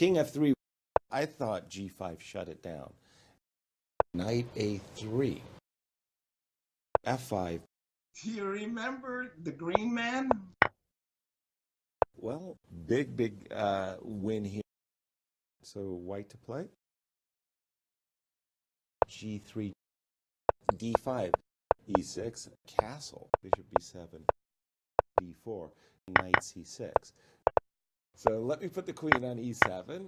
King F3. I thought G5 shut it down. Knight A3. F5. Do you remember the green man? Well, big win here. So white to play. G3, D5, E6, castle, bishop B7, D4, knight C6. So let me put the queen on E7,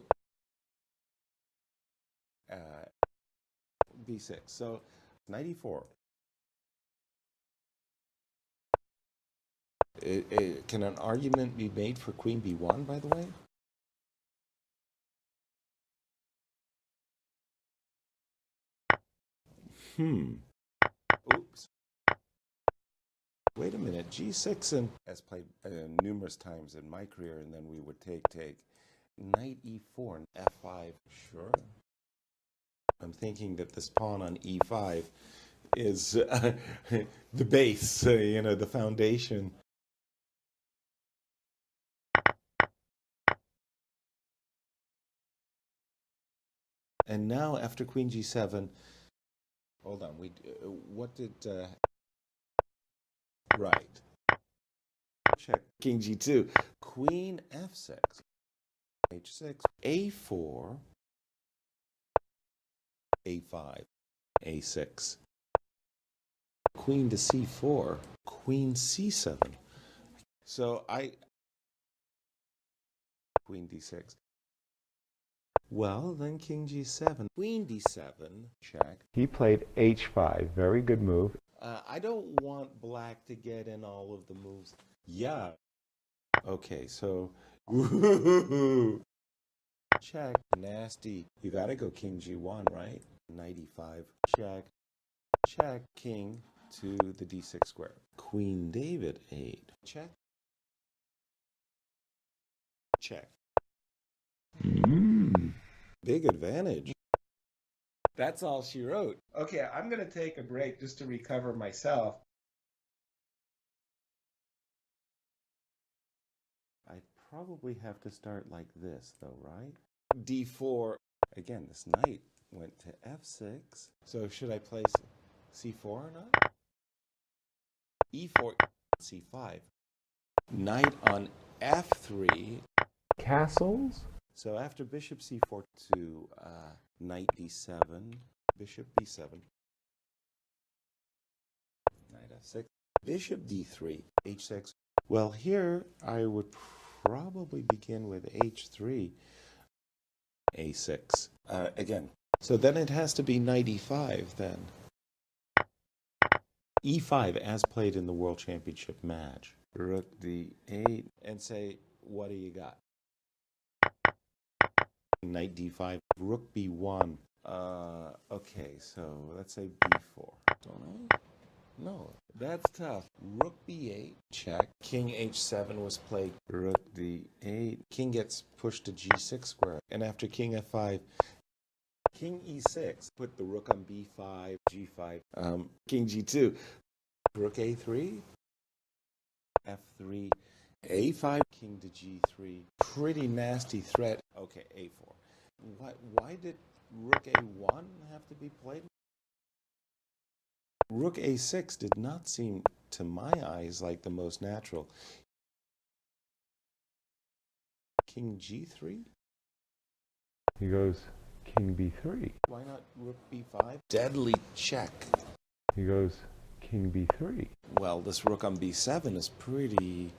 B6. So knight E4. Can an argument be made for queen B1, by the way? Oops. Wait a minute. G6 and has played numerous times in my career, and then we would take knight E4 and F5. Sure. I'm thinking that this pawn on E5 is the base, the foundation. And now after queen G7, hold on, what did, right. Check, king G2, queen F6, H6, A4, A5, A6, queen to C4, queen C7. So queen D6. Well, then king G7, queen D7, check. He played H5, very good move. I don't want black to get in all of the moves. Yeah. Okay, so, check, nasty. You gotta go king G1, right? Knight E5, check, check, king to the D6 square. Queen David 8, check, check. Big advantage. That's all she wrote. Okay, I'm going to take a break just to recover myself. I'd probably have to start like this, though, right? D4. Again, this knight went to F6. So should I place C4 or not? E4, C5. Knight on F3. Castles? So after bishop C4 to knight D7, bishop B7, knight F6, bishop D3, H6. Well, here I would probably begin with H3, A6. Again, so then it has to be knight E5 then. E5 as played in the World Championship match. Rook D8 and say, what do you got? Knight D5, Rook B1. Okay, so let's say B4. Don't I? No, that's tough. Rook B8, check. King H7 was played. Rook D8. King gets pushed to G6 square. And after King F5, King E6. Put the rook on B5, G5. King G2. Rook A3. F3. A5, king to G3. Pretty nasty threat. Okay, A4. Why did Rook A1 have to be played? Rook A6 did not seem, to my eyes, like the most natural. King G3? He goes king B3. Why not Rook B5? Deadly check. He goes king B3. Well, this rook on B7 is pretty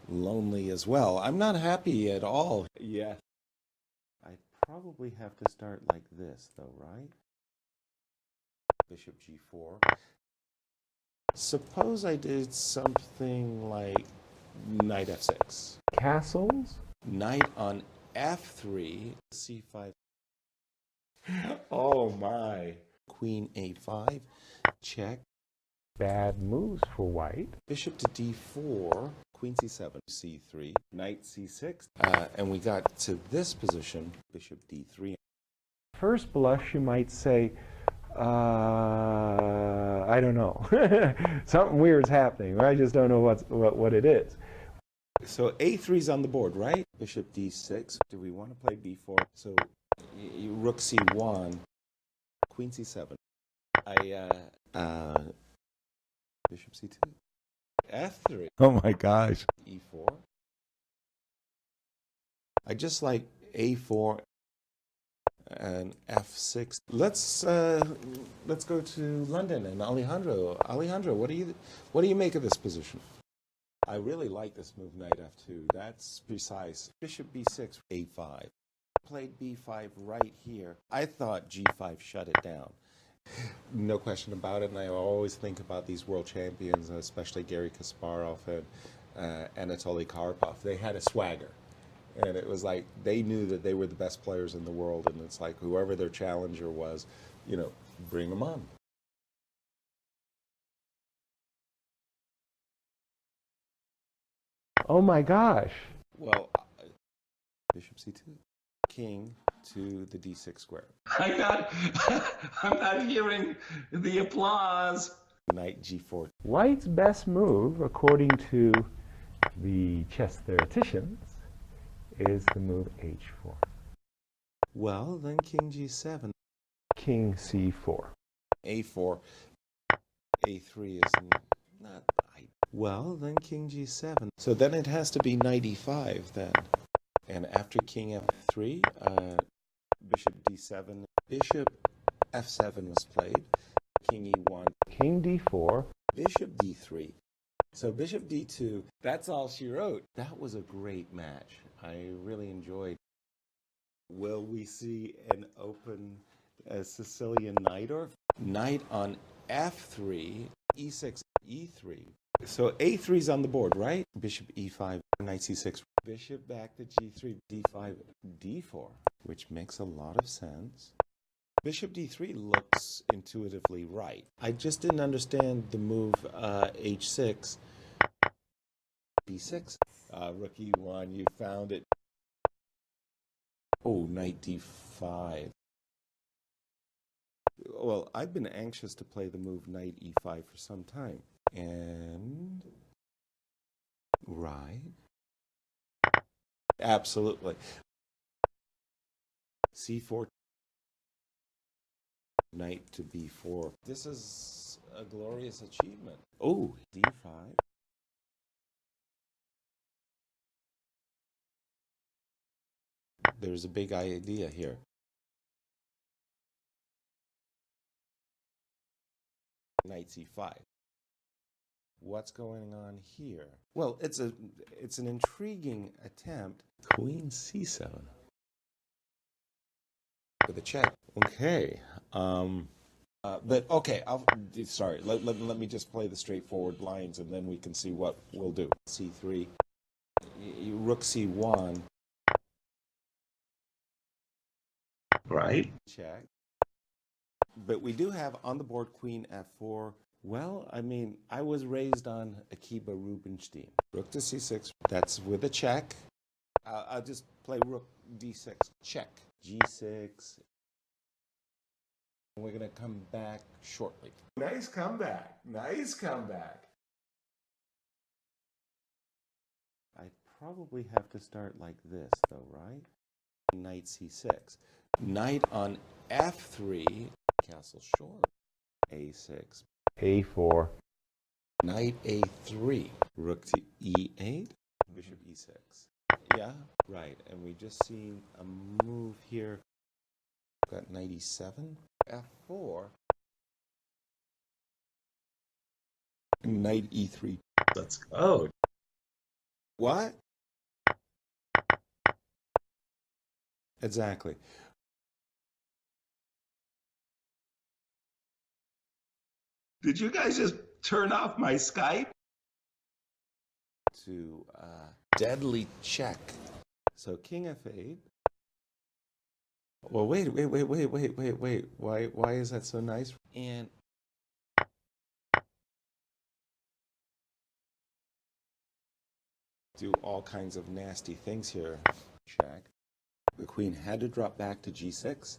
lonely as well. I'm not happy at all. Yeah. I'd probably have to start like this, though, right? Bishop G4. Suppose I did something like knight F6. Castles? Knight on F3, C5. Oh my. Queen A5, check. Bad moves for white. Bishop to D4, Queen C7, C3, Knight C6, and we got to this position, Bishop D3. First blush, you might say, I don't know. Something weird's happening. I just don't know what it is. So a3 is on the board, right? Bishop d6. Do we want to play b4? So rook c1, queen c7. Bishop c2, f3. Oh my gosh. e4. I just like a4 and f6. Let's go to London and Alejandro. Alejandro, what do you make of this position? I really like this move, knight f2. That's precise. Bishop b6, a5. Played b5 right here. I thought g5 shut it down. No question about it, and I always think about these world champions, especially Garry Kasparov and Anatoly Karpov. They had a swagger, and it was like they knew that they were the best players in the world, and it's like whoever their challenger was, you know, bring them on. Oh my gosh. Well, bishop c2, king to the d6 square. I'm not hearing the applause. Knight g4. White's best move, according to the chess theoreticians, is the move h4. Well, then king g7. King c4. a4. a3 is not right. Well, then king g7. So then it has to be knight e5 then. And after king f3, bishop d7, bishop f7 was played, king e1, King d4. bishop d3. So bishop d2, that's all she wrote. That was a great match. I really enjoyed. Will we see an open Sicilian knight or knight on f3, e6, e3. So a3 is on the board, right? Bishop e5, knight c6, bishop back to g3, d5, d4, which makes a lot of sense. Bishop d3 looks intuitively right. I just didn't understand the move h6, b6. Rook e1, you found it. Oh, knight d5. Well, I've been anxious to play the move knight e5 for some time. And right. Absolutely. c4, knight to b4. This is a glorious achievement. Oh, d5. There's a big idea here. Knight c5. What's going on here? Well, it's an intriguing attempt. Queen c7 with a check. Okay. But okay, sorry. Let me just play the straightforward lines, and then we can see what we'll do. c3, rook c1. Right. Check. But we do have on the board queen f4. Well, I mean, I was raised on Akiba Rubinstein. Rook to c6, that's with a check. I'll just play rook d6, check. g6. We're going to come back shortly. Nice comeback. Nice comeback. I probably have to start like this, though, right? Knight c6. Knight on f3, castle short. a6. a4. Knight a3, rook to e8, bishop e6. Yeah, right. And we just seen a move here. Got knight e7, f4, knight e3. Let's go. What? Exactly. Did you guys just turn off my Skype? To deadly check. So king f8. Well, wait. Why is that so nice? And do all kinds of nasty things here. Check. The queen had to drop back to g6.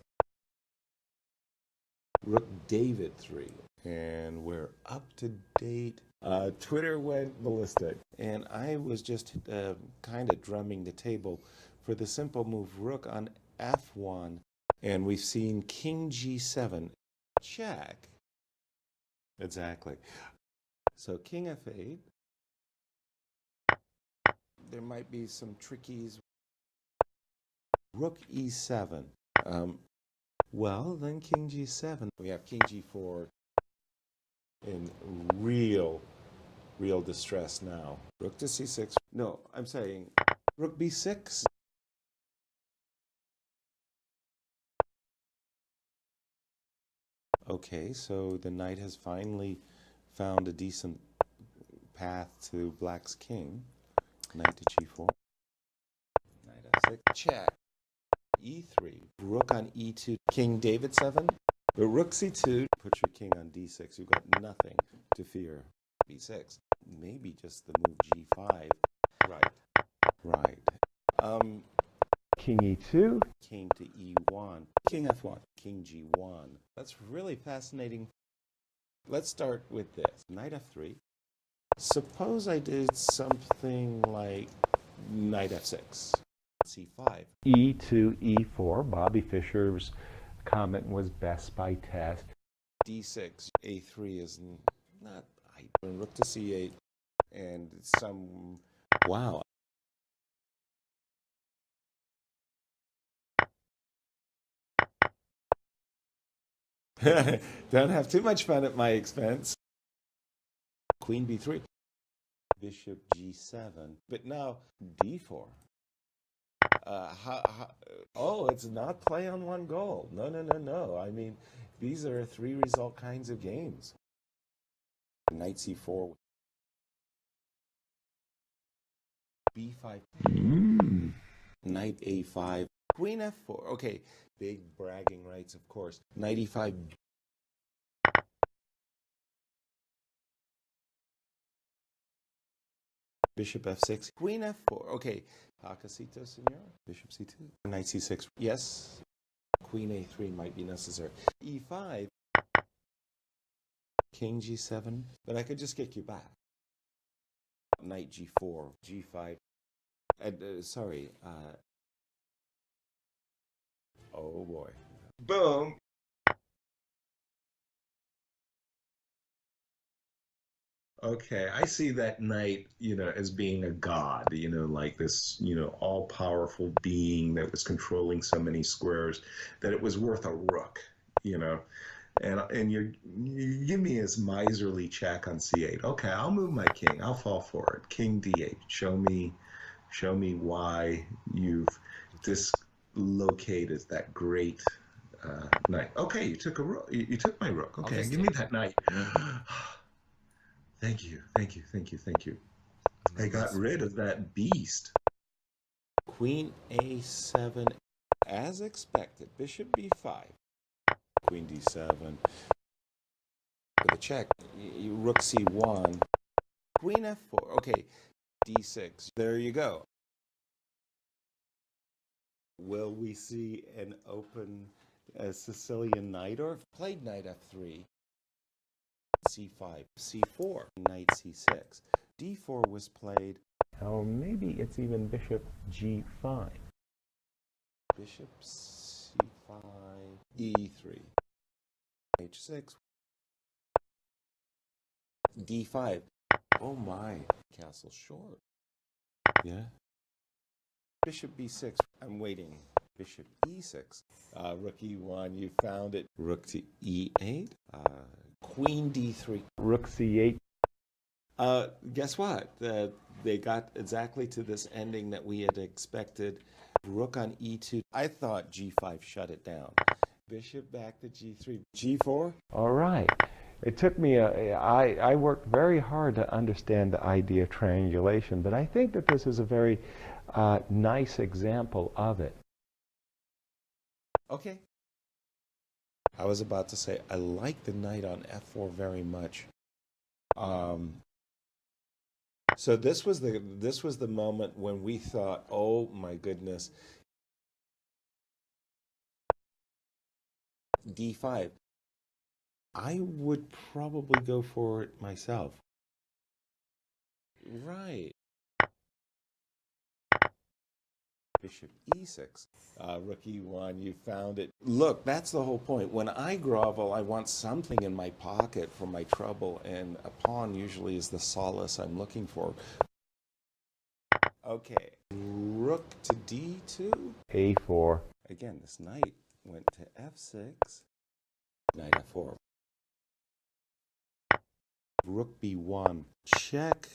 Rook David 3. And we're up to date Twitter went ballistic, and I was just kind of drumming the table for the simple move rook on f1, and we've seen king g7 check. Exactly. So king f8. There might be some trickies. Rook e7. Well, then king g7. We have king g4 in real distress now. Rook to c6. No, I'm saying rook b6. Okay, so the knight has finally found a decent path to black's king. Knight to g4. Knight f6. Check. e3. Rook on e2. King David 7. But rook c2. Put your king on d6. You've got nothing to fear. b6. Maybe just the move g5. Right. Right. King e2. King to e1. King f1. King g1. That's really fascinating. Let's start with this. Knight f3. Suppose I did something like knight f6. c5. E2, e4. Bobby Fischer's comment was best by test. d6. a3 is not right. Rook to c8. And some... Wow. Don't have too much fun at my expense. Queen b3. Bishop g7. But now d4. Oh, it's not play on one goal. No. I mean, these are 3-result kinds of games. Knight c4. b5. Knight a5. Queen f4. Okay, big bragging rights, of course. Knight e5. Bishop f6. Queen f4. Okay. Hakasito, senor. Bishop c2. Knight c6. Yes. Queen a3 might be necessary. e5. King g7. But I could just kick you back. Knight g4. g5. Sorry. Oh boy. Boom. Okay, I see that knight, as being a god, like this, all-powerful being that was controlling so many squares that it was worth a rook, and you give me this miserly check on c8. Okay, I'll move my king. I'll fall for it. King d8. Show me why you've dislocated that great knight. Okay, you took a rook. You took my rook. Okay, give me that knight. Thank you. I got rid of that beast. Queen a7, as expected. Bishop b5. Queen d7. For the check, rook c1. Queen f4. Okay, d6. There you go. Will we see an open Sicilian knight, or played knight f3? c5, c4, knight c6. d4 was played. Oh, maybe it's even bishop g5. Bishop c5, e3, h6, d5. Oh my, castle short. Yeah. Bishop b6. I'm waiting. Bishop e6. Rook e1. You found it. Rook to e8. Queen d3. Rook c8. Guess what? They got exactly to this ending that we had expected. Rook on e2. I thought g5 shut it down. Bishop back to g3. g4? All right. It took me, I worked very hard to understand the idea of triangulation, but I think that this is a very nice example of it. Okay. I was about to say, I like the knight on f4 very much. So this was the moment when we thought, oh my goodness, d5. I would probably go for it myself. Right. Bishop e6. Rook e1, you found it. Look, that's the whole point. When I grovel, I want something in my pocket for my trouble, and a pawn usually is the solace I'm looking for. Okay, rook to d2. A4. Again, this knight went to f6. Knight f4. Rook b1. Check.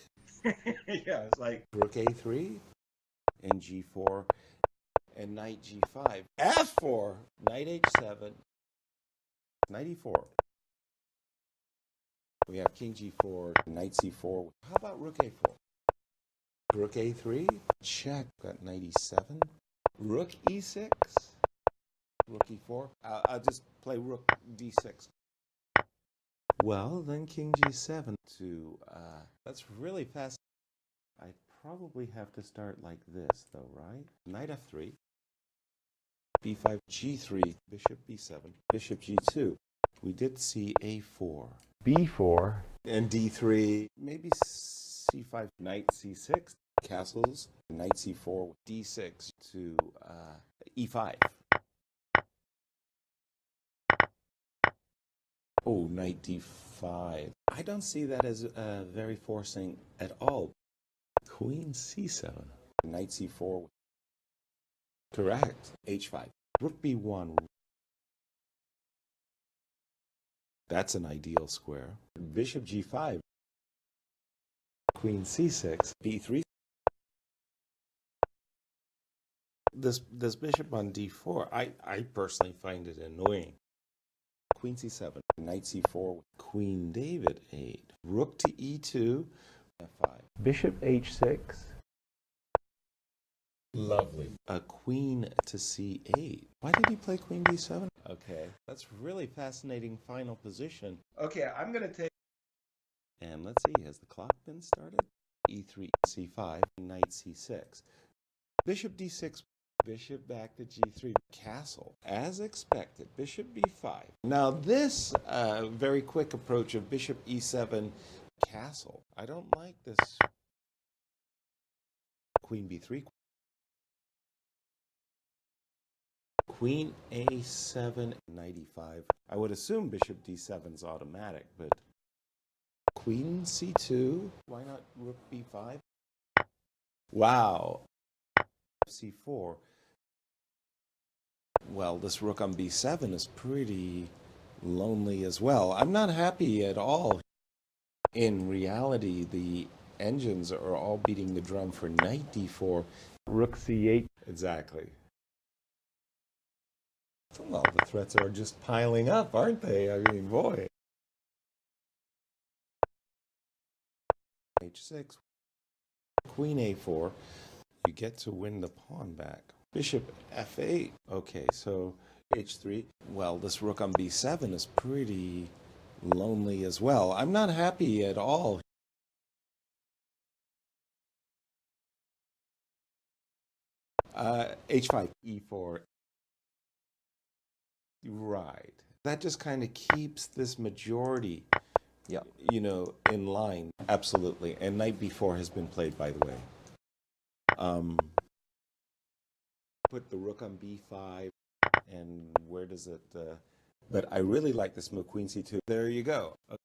Yeah, it's like Rook a3 and g4 and knight g5. f4. Knight h7. Knight e4. We have king g4, knight c4. How about rook a4? Rook a3. Check. Got knight e7. Rook e6. Rook e4. I'll just play rook d6. Well, then king g7 to, that's really fast. I probably have to start like this, though, right? Knight f3, b5, g3, bishop b7, bishop g2. We did see a4. B4. And d3, maybe c5, knight c6, castles, knight c4, d6 to e5. Oh, knight d5. I don't see that as very forcing at all. Queen c7. Knight c4. Correct. h5. Rook b1. That's an ideal square. Bishop g5. Queen c6. b3. This bishop on d4, I personally find it annoying. Queen c7, knight c4, queen David 8, rook to e2, f5. Bishop h6. Lovely. A queen to c8. Why did he play queen d7? Okay, that's really fascinating final position. okay, I'm gonna take. And let's see, has the clock been started? e3, c5, knight c6. Bishop d6. Bishop back to g3, castle, as expected, bishop b5. Now this very quick approach of bishop e7, castle, I don't like this. Queen b3, queen a7, knight e5. I would assume bishop d7 is automatic, but queen c2, why not rook b5? Wow, c4. Well, this rook on b7 is pretty lonely as well. I'm not happy at all. In reality, the engines are all beating the drum for knight d4. Rook c8. Exactly. Well, the threats are just piling up, aren't they? I mean, boy. h6, queen a4. You get to win the pawn back. Bishop f8. Okay, so h3. Well, this rook on b7 is pretty lonely as well. I'm not happy at all. h5, e4. Right. That just kind of keeps this majority, you know, in line. Absolutely. And knight b4 has been played, by the way. Put the rook on b5, and where does it, but I really like this move, queen c2. There you go. Okay.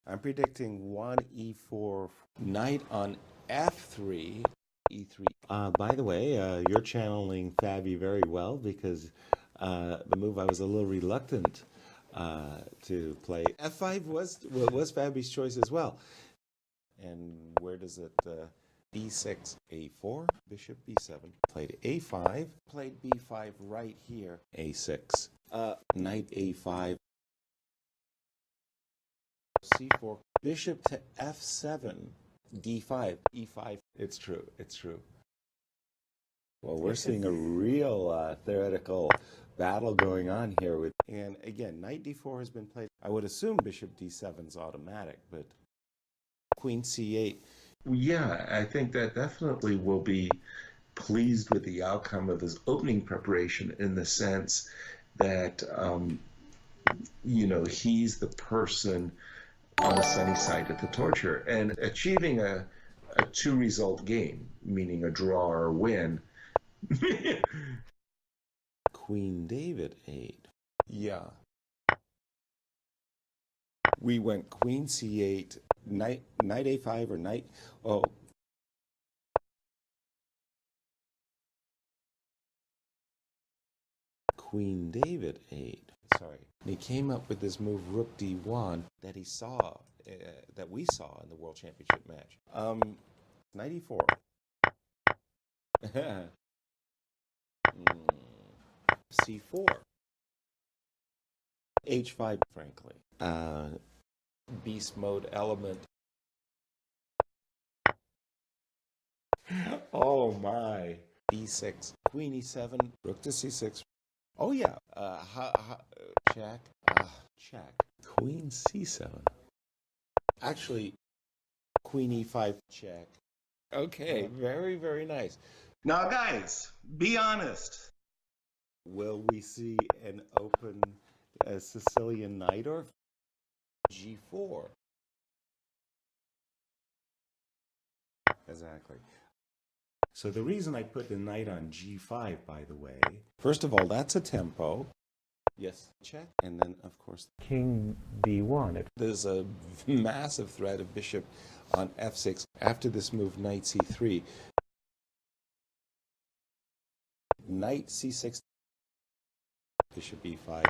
I'm predicting 1 e4, knight on f3, e3. By the way, you're channeling Fabi very well, because the move I was a little reluctant to play. f5 was Fabi's choice as well. And where does it, b6, a4, bishop b7, played a5, played b5 right here, a6, knight a5, c4, bishop to f7, d5, e5. It's true, it's true. Well, we're seeing a real theoretical battle going on here. And again, knight d4 has been played. I would assume bishop d7 is automatic, but queen c8. Yeah, I think that definitely will be pleased with the outcome of this opening preparation, in the sense that, you know, he's the person on the sunny side of the torture, and achieving a a two-result game, meaning a draw or a win. Queen David 8. Yeah. We went Queen C8, knight A5 or knight. Oh. Queen David 8. Sorry. And he came up with this move Rook D1 that he saw, that we saw in the World Championship match. Knight E4. C4. H5, frankly. Beast mode element. Oh my. B6. Queen E7. Rook to C6. Oh yeah. Check. Check. Queen C7. Actually, Queen E5 check. Okay, very, very nice. Now, guys, be honest. Will we see an open Sicilian knight or G4? Exactly. So the reason I put the knight on G5, by the way, first of all, that's a tempo. Yes, check. And then, of course, King D1. There's a massive threat of bishop on F6. After this move, knight C3. Knight C6. Bishop E5.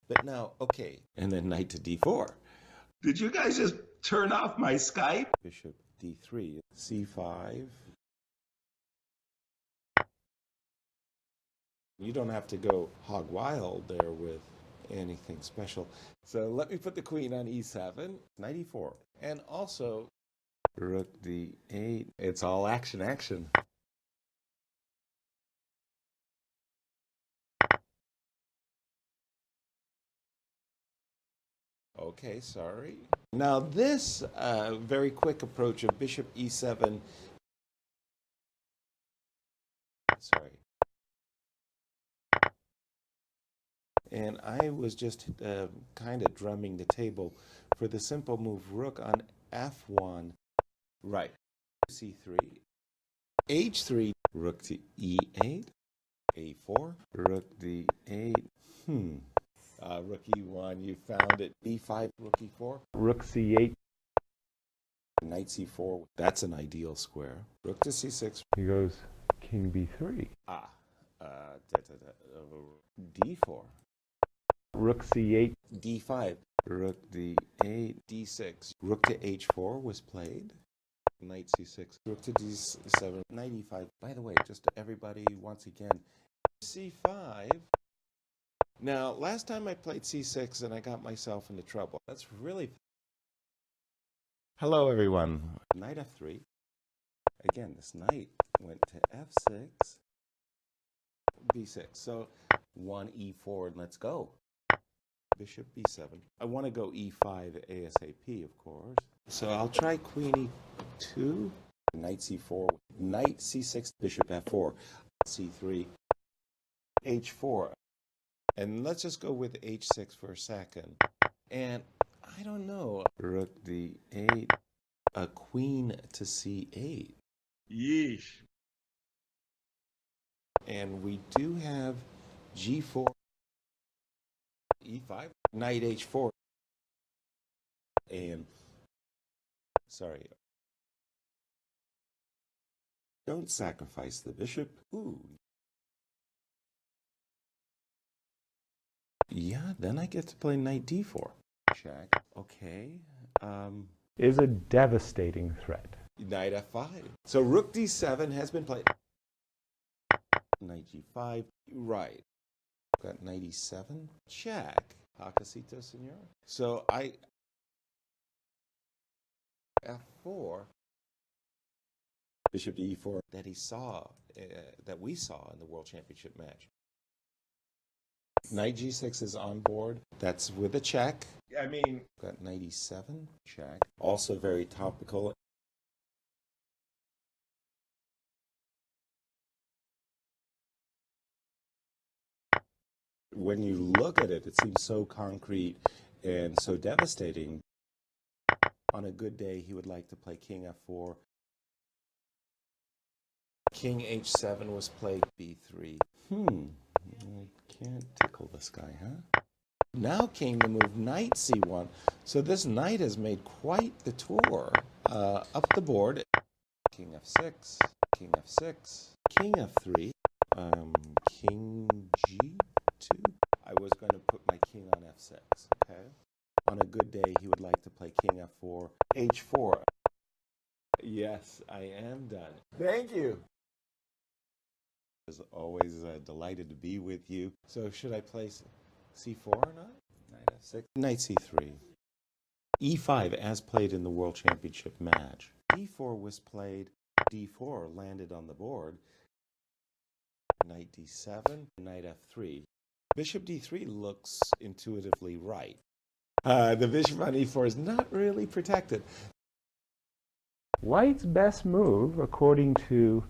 But now, okay. And then knight to D4. Did you guys just turn off my Skype? Bishop D3. C5. You don't have to go hog wild there with anything special. So let me put the queen on E7, knight E4, and also rook D8. It's all action, action. Okay, sorry. Now this very quick approach of bishop E7. Sorry. And I was just kind of drumming the table for the simple move rook on F1. Right. C3. H3. Rook to E8. A4. Rook D8. Rook E1. You found it. B5. Rook E4. Rook C8. Knight C4. That's an ideal square. Rook to C6. He goes King B3. D4. Rook C8. D5. Rook D8. D6. Rook to H4 was played. Knight C6. Rook to D7. Knight E5. By the way, just everybody, once again, C5. Now, last time I played C6 and I got myself into trouble. That's really... Hello, everyone. Knight F3. Again, this knight went to F6. B6. So, 1 E4 and let's go. Bishop B7. I want to go E5 ASAP, of course. So I'll try Queen E2, Knight C4, Knight C6, Bishop F4, C3, H4. And let's just go with H6 for a second. And I don't know. Rook D8, a Queen to C8. Yeesh. And we do have G4. E5, Knight H4, and sorry, don't sacrifice the bishop. Ooh, yeah. Then I get to play Knight D4. Check. Okay. Is a devastating threat. Knight F5. So Rook D7 has been played. Knight G5. Right. Got Knight E7. Check. Hakasito, senor. So I... F4. Bishop to E4 that he saw, that we saw in the World Championship match. Knight G6 is on board. That's with a check. I mean... Got Knight E7. Check. Also very topical. When you look at it, it seems so concrete and so devastating. On a good day, he would like to play king f4. King h7 was played, b3. I can't tickle this guy, huh? Now came the move knight c1. So this knight has made quite the tour up the board. King f6, king f6, king f3, king g2. I was going to put my king on f6, okay? On a good day, he would like to play king f4, h4. Yes, I am done. Thank you. As always, delighted to be with you. So should I play c4 or not? Knight f6, knight c3. e5 as played in the World Championship match. d4 was played, d4 landed on the board. Knight d7, knight f3. Bishop d3 looks intuitively right. The bishop on e4 is not really protected. White's best move, according to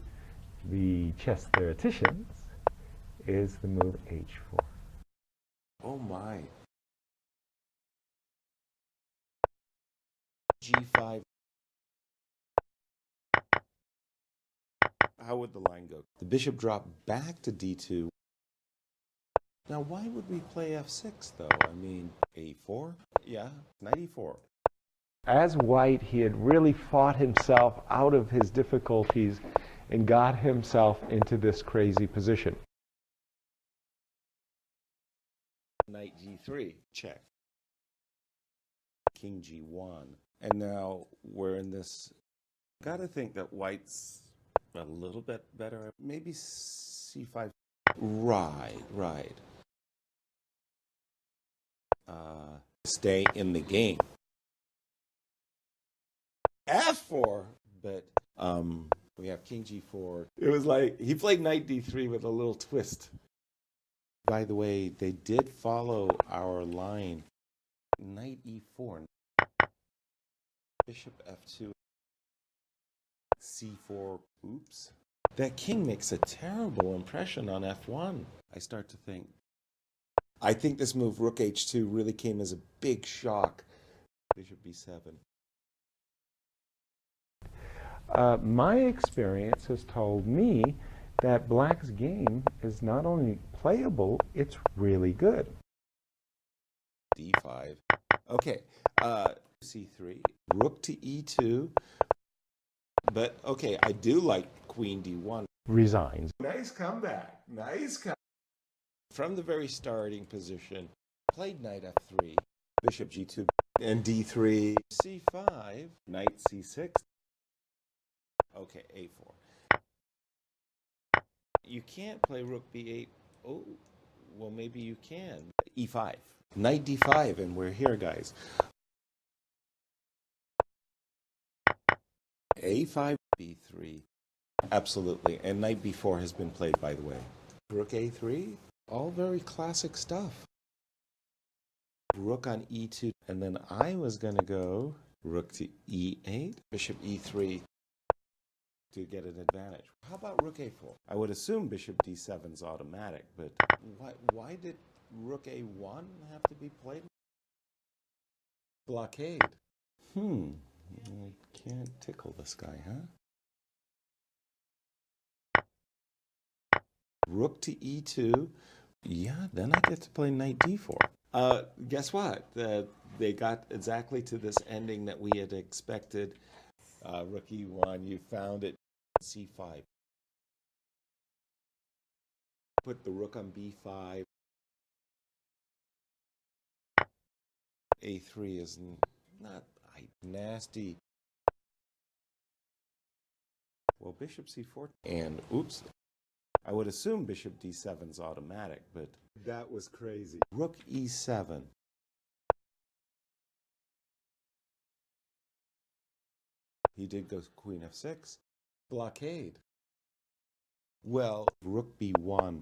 the chess theoreticians, is the move h4. Oh my. g5. How would the line go? The bishop dropped back to d2. Now, why would we play f6, though? I mean, a4? Yeah, knight e4. As white, he had really fought himself out of his difficulties and got himself into this crazy position. Knight g3, check. King g1. And now we're in this. Gotta think that white's a little bit better. Maybe c5. Right. Stay in the game. f4, but we have king g4. It was like he played knight d3 with a little twist. By the way, they did follow our line. Knight e4, bishop f2, c4. Oops. That king makes a terrible impression on f1. I start to think. I think this move, rook h2, really came as a big shock. Bishop b7. My experience has told me that black's game is not only playable, it's really good. d5. Okay, c3, rook to e2. But, okay, I do like queen d1. Resigns. Nice comeback. Nice comeback. From the very starting position, played knight f3, bishop g2, and d3, c5, knight c6. Okay, a4. You can't play rook b8. Oh, well, maybe you can. e5. Knight d5, and we're here, guys. a5, b3. Absolutely. And knight b4 has been played, by the way. Rook a3. All very classic stuff. Rook on e2. And then I was going to go rook to e8, bishop e3 to get an advantage. How about rook a4? I would assume bishop d7 is automatic, but why did rook a1 have to be played? Blockade. I can't tickle this guy, huh? Rook to e2. Yeah, then I get to play knight d4. Guess what? They got exactly to this ending that we had expected. Rook e1, you found it. c5. Put the rook on b5. a3 is not nasty. Well, bishop c4. And, oops. I would assume bishop d7 is automatic, but that was crazy. Rook e7. He did go queen f6. Blockade. Well, rook b1.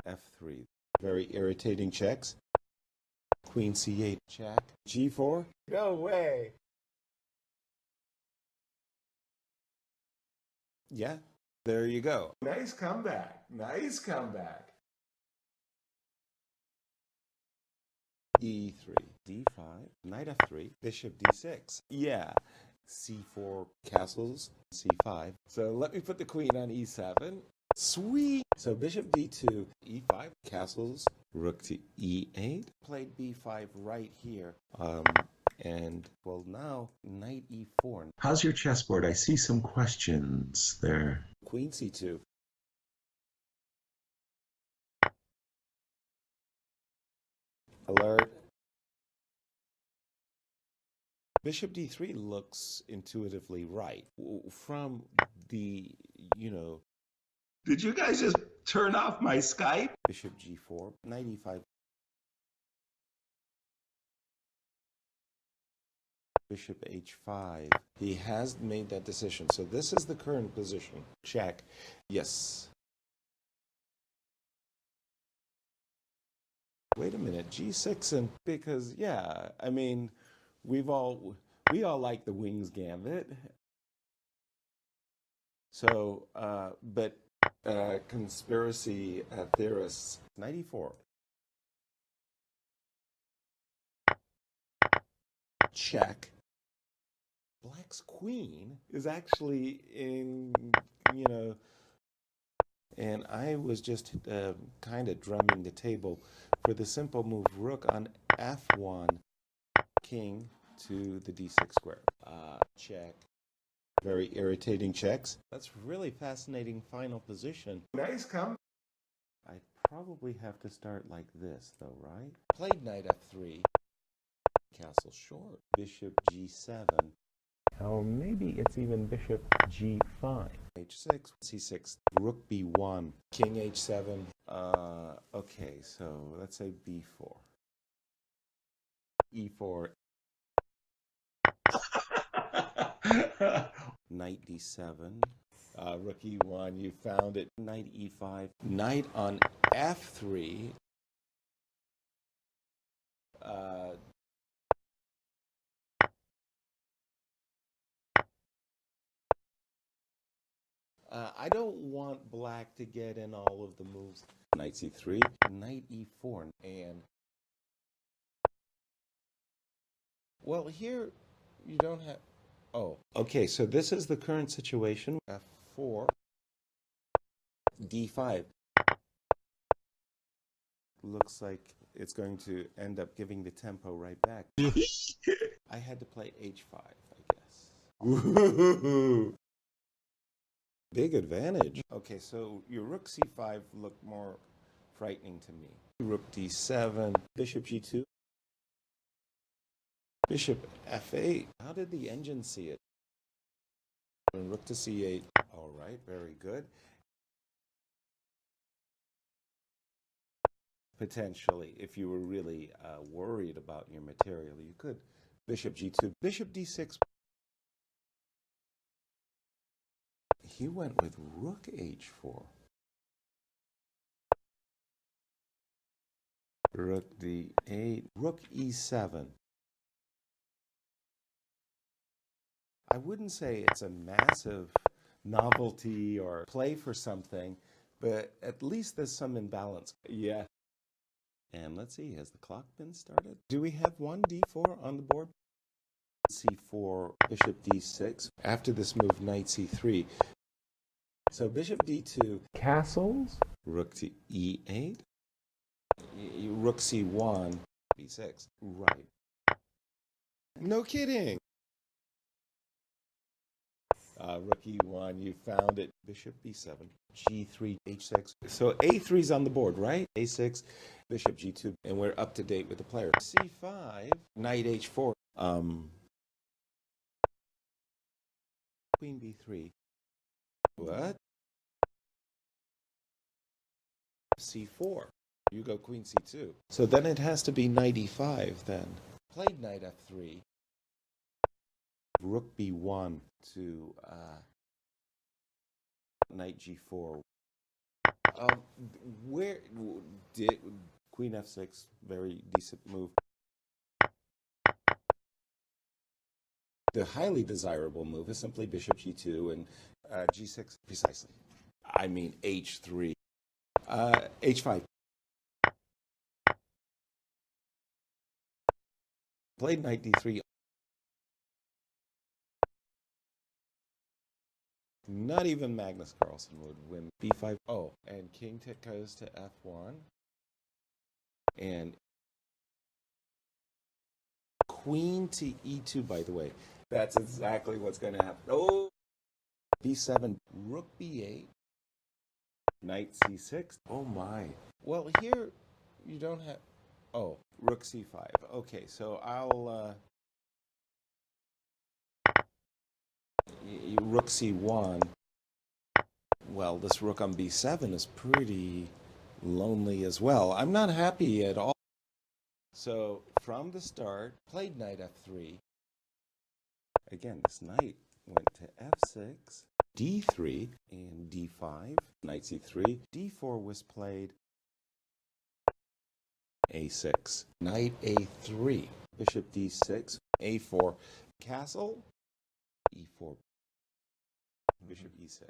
f3. Very irritating checks. Queen c8 check. g4. No way. Yeah, there you go. Nice comeback. Nice comeback. E3, D5, knight F3, bishop D6. Yeah, C4 castles, C5. So let me put the queen on E7. Sweet! So bishop D2, E5, castles, rook to E8. Played B5 right here. And, well, now, knight E4. How's your chessboard? I see some questions there. Queen C2. Alert. Bishop D3 looks intuitively right. From the, Did you guys just turn off my Skype? Bishop G4, knight E5. Bishop H5. He has made that decision. So this is the current position. Check. Yes. Wait a minute. G6 and because I mean, we all like the Wings Gambit. So, but conspiracy theorists. 94. Check. Black's queen is actually in, and I was just kind of drumming the table for the simple move rook on F1, king to the D6 square. Check. Very irritating checks. That's really fascinating final position. Nice come. I probably have to start like this, though, right? Played knight F3. Castle short. Bishop G7. Or maybe it's even bishop G5. H6, C6, rook B1, king H7. Okay, so let's say B4. E4. Knight D7. Rook E1, you found it. Knight E5. Knight on F3. I don't want black to get in all of the moves. Knight C3, knight E4, and well, here you don't have. Oh, okay. So this is the current situation. F4, D5. Looks like it's going to end up giving the tempo right back. I had to play H5, I guess. Woo-hoo-hoo-hoo. Big advantage. Okay, so your rook c5 looked more frightening to me. Rook d7, bishop g2, bishop f8. How did the engine see it? And rook to c8. All right, very good. Potentially, if you were really worried about your material, you could. Bishop g2, bishop d6. He went with rook h4. Rook d8, rook e7. I wouldn't say it's a massive novelty or play for something, but at least there's some imbalance. Yeah. And let's see, has the clock been started? Do we have one d4 on the board? c4, bishop d6. After this move, knight c3. So bishop d2. Castles? Rook to e8. Rook c1, b6. Right. No kidding. Rook e1, you found it. Bishop b7, g3, h6. So a3's on the board, right? a6, bishop g2, and we're up to date with the player. c5, knight h4, queen b3. What? c4. You go queen c2. So then it has to be knight e5 then. Played knight f3. Rook b1 to knight g4. Where did queen f6? Very decent move. The highly desirable move is simply bishop g2 and g6 precisely. I mean h3. H5. Played knight d3. Not even Magnus Carlsen would win. b5. Oh, and king goes to f1. And queen to e2, by the way. That's exactly what's going to happen. Oh! b7, rook b8, knight c6. Oh my. Well, here you don't have... Oh, rook c5. Okay, so I'll... rook c1. Well, this rook on b7 is pretty lonely as well. I'm not happy at all. So, from the start, played knight f3. Again, this knight went to f6, d3, and d5, knight c3, d4 was played, a6, knight a3, bishop d6, a4, castle, e4, bishop e6,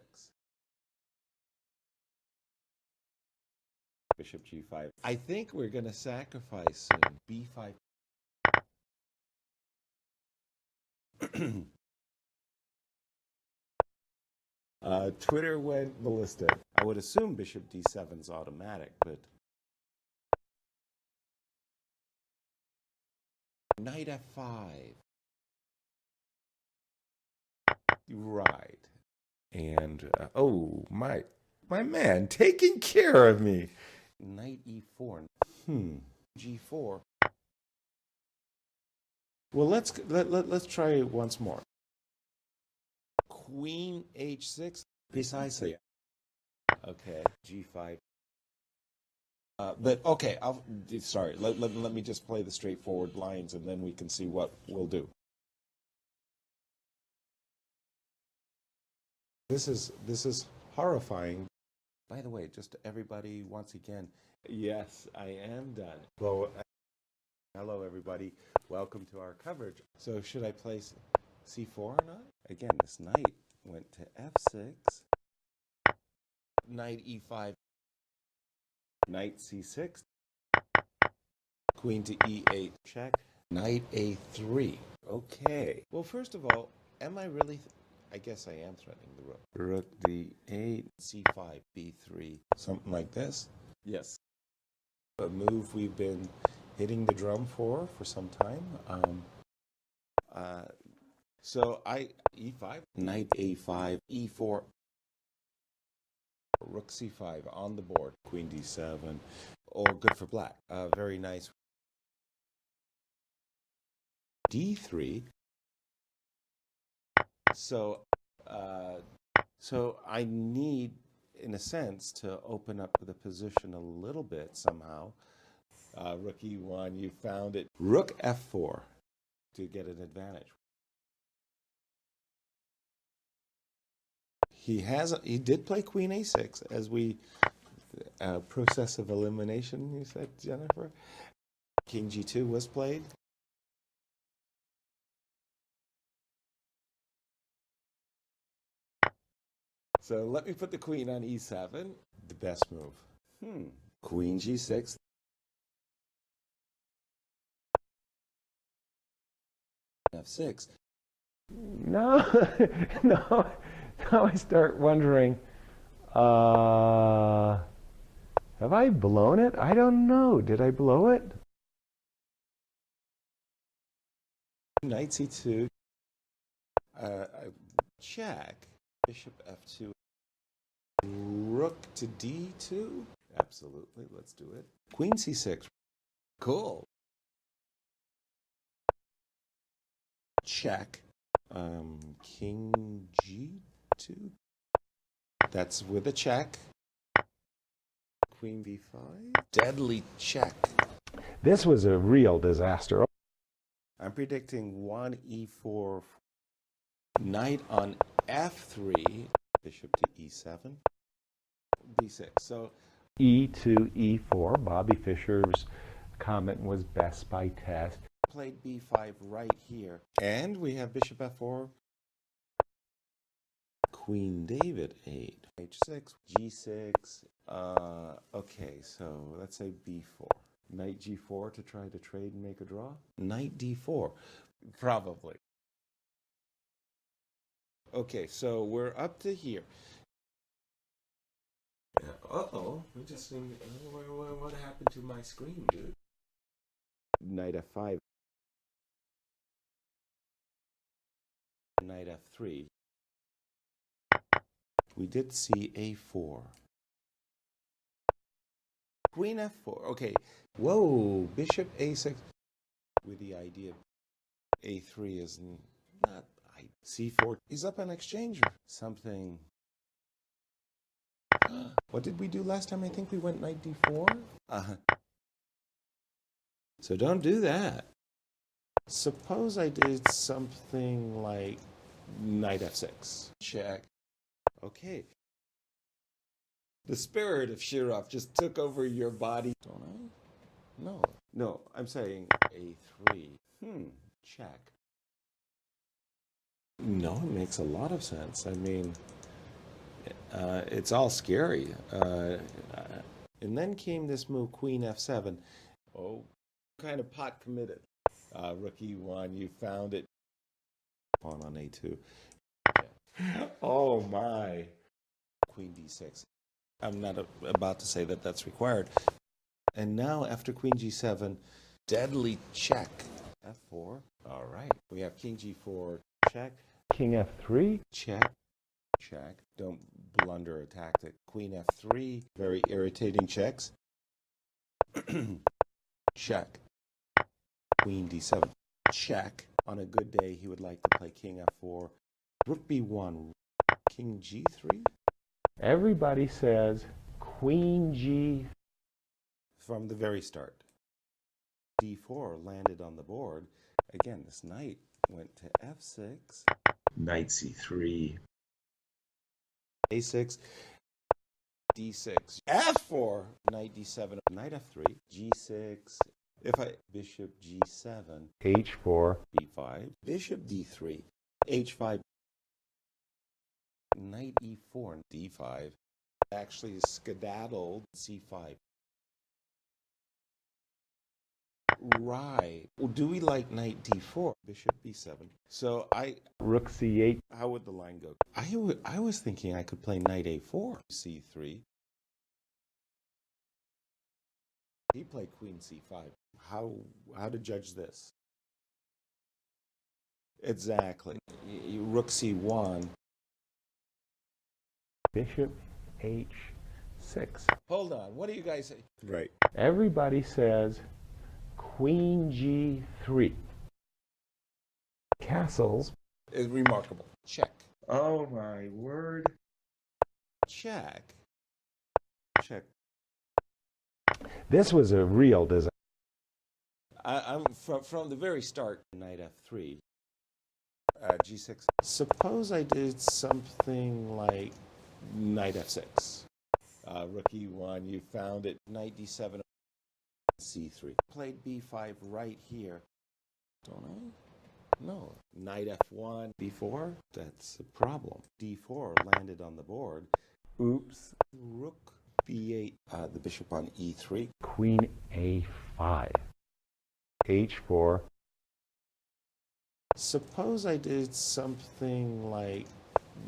bishop g5. I think we're going to sacrifice b5. Twitter went ballistic. I would assume bishop d7 is automatic, but knight f5. Right. And oh, my man taking care of me. Knight e4. G4. Well, let's try it once more. Queen h6. Precisely. Okay, g5. But okay, sorry. Let me just play the straightforward lines, and then we can see what we'll do. This is horrifying. By the way, just everybody, once again, yes, I am done. Well, hello everybody. Welcome to our coverage. So should I place c4 or not? Again, this knight went to f6, knight e5, knight c6, queen to e8, check, knight a3. Okay. Well, first of all, am I really... I guess I am threatening the rook. Rook d8, c5, b3, something like this. Yes. A move we've been hitting the drum for some time. So e5, knight a5, e4, rook c5 on the board, queen d7, or good for black. Very nice. d3. So I need, in a sense, to open up the position a little bit somehow. Rook e1, you found it. Rook f4 to get an advantage. He did play queen a6 as we process of elimination, you said, Jennifer. King g2 was played. So let me put the queen on e7. The best move. Queen g6. f6. No, no. Now I start wondering, have I blown it? I don't know. Did I blow it? Knight c2. Check. Bishop f2. Rook to d2. Absolutely. Let's do it. Queen c6. Cool. Check. King g2. That's with a check. Queen b5. Deadly check. This was a real disaster. I'm predicting 1 e4. Knight on f3. Bishop to e7. b6. So E2, E4. Bobby Fischer's comment was best by test. Played b5 right here. And we have bishop f4. Queen David 8. h6. g6. Okay, so let's say b4. Knight g4 to try to trade and make a draw? Knight d4, probably. Okay, so we're up to here. Uh-oh, we just seemed, what happened to my screen, dude? Knight f5. Knight f3. We did see a4. Queen f4. Okay. Whoa. Bishop a6. With the idea a3 is not c4. He's up on exchanger. Something. What did we do last time? I think we went knight d4. So don't do that. Suppose I did something like knight f6. Check. Okay. The spirit of Shirov just took over your body. Don't I? No. No, I'm saying a3. Check. No, it makes a lot of sense. I mean, it's all scary. And then came this move, queen f7. Oh, kind of pot committed. Rook e1, you found it. Pawn on a2. Oh my. Queen d6. I'm not about to say that that's required. And now after queen g7, deadly check. f4. All right. We have king g4, check. King f3. Check. Check. Don't blunder a tactic. Queen f3. Very irritating checks. Check. Queen d7. Check. On a good day, he would like to play king f4. Rook b1. King g3. Everybody says queen g. From the very start. d4 landed on the board. Again, this knight went to f6. Knight c3. a6. d6. f4. Knight d7. Knight f3. g6. If I bishop g7. h4. b5. Bishop d3. h5. Knight e4 and d5. Actually skedaddled c5. Right. Well, do we like knight d4? Bishop b7. So Rook c8. how would the line go? I was thinking I could play knight a4. c3. He played queen c5. How to judge this? Exactly. Rook c1. Bishop h6. Hold on. What do you guys say? Right. Everybody says queen g3. Castles. Is remarkable. Check. Oh my word. Check. Check. This was a real disaster. I'm from the very start. Knight f3. g6. Suppose I did something like knight f6. Rook e1, you found it. Knight d7, c3. Played b5 right here. Don't I? No. Knight f1, b4. That's a problem. d4 landed on the board. Oops. Rook b8. The bishop on e3. Queen a5. h4. Suppose I did something like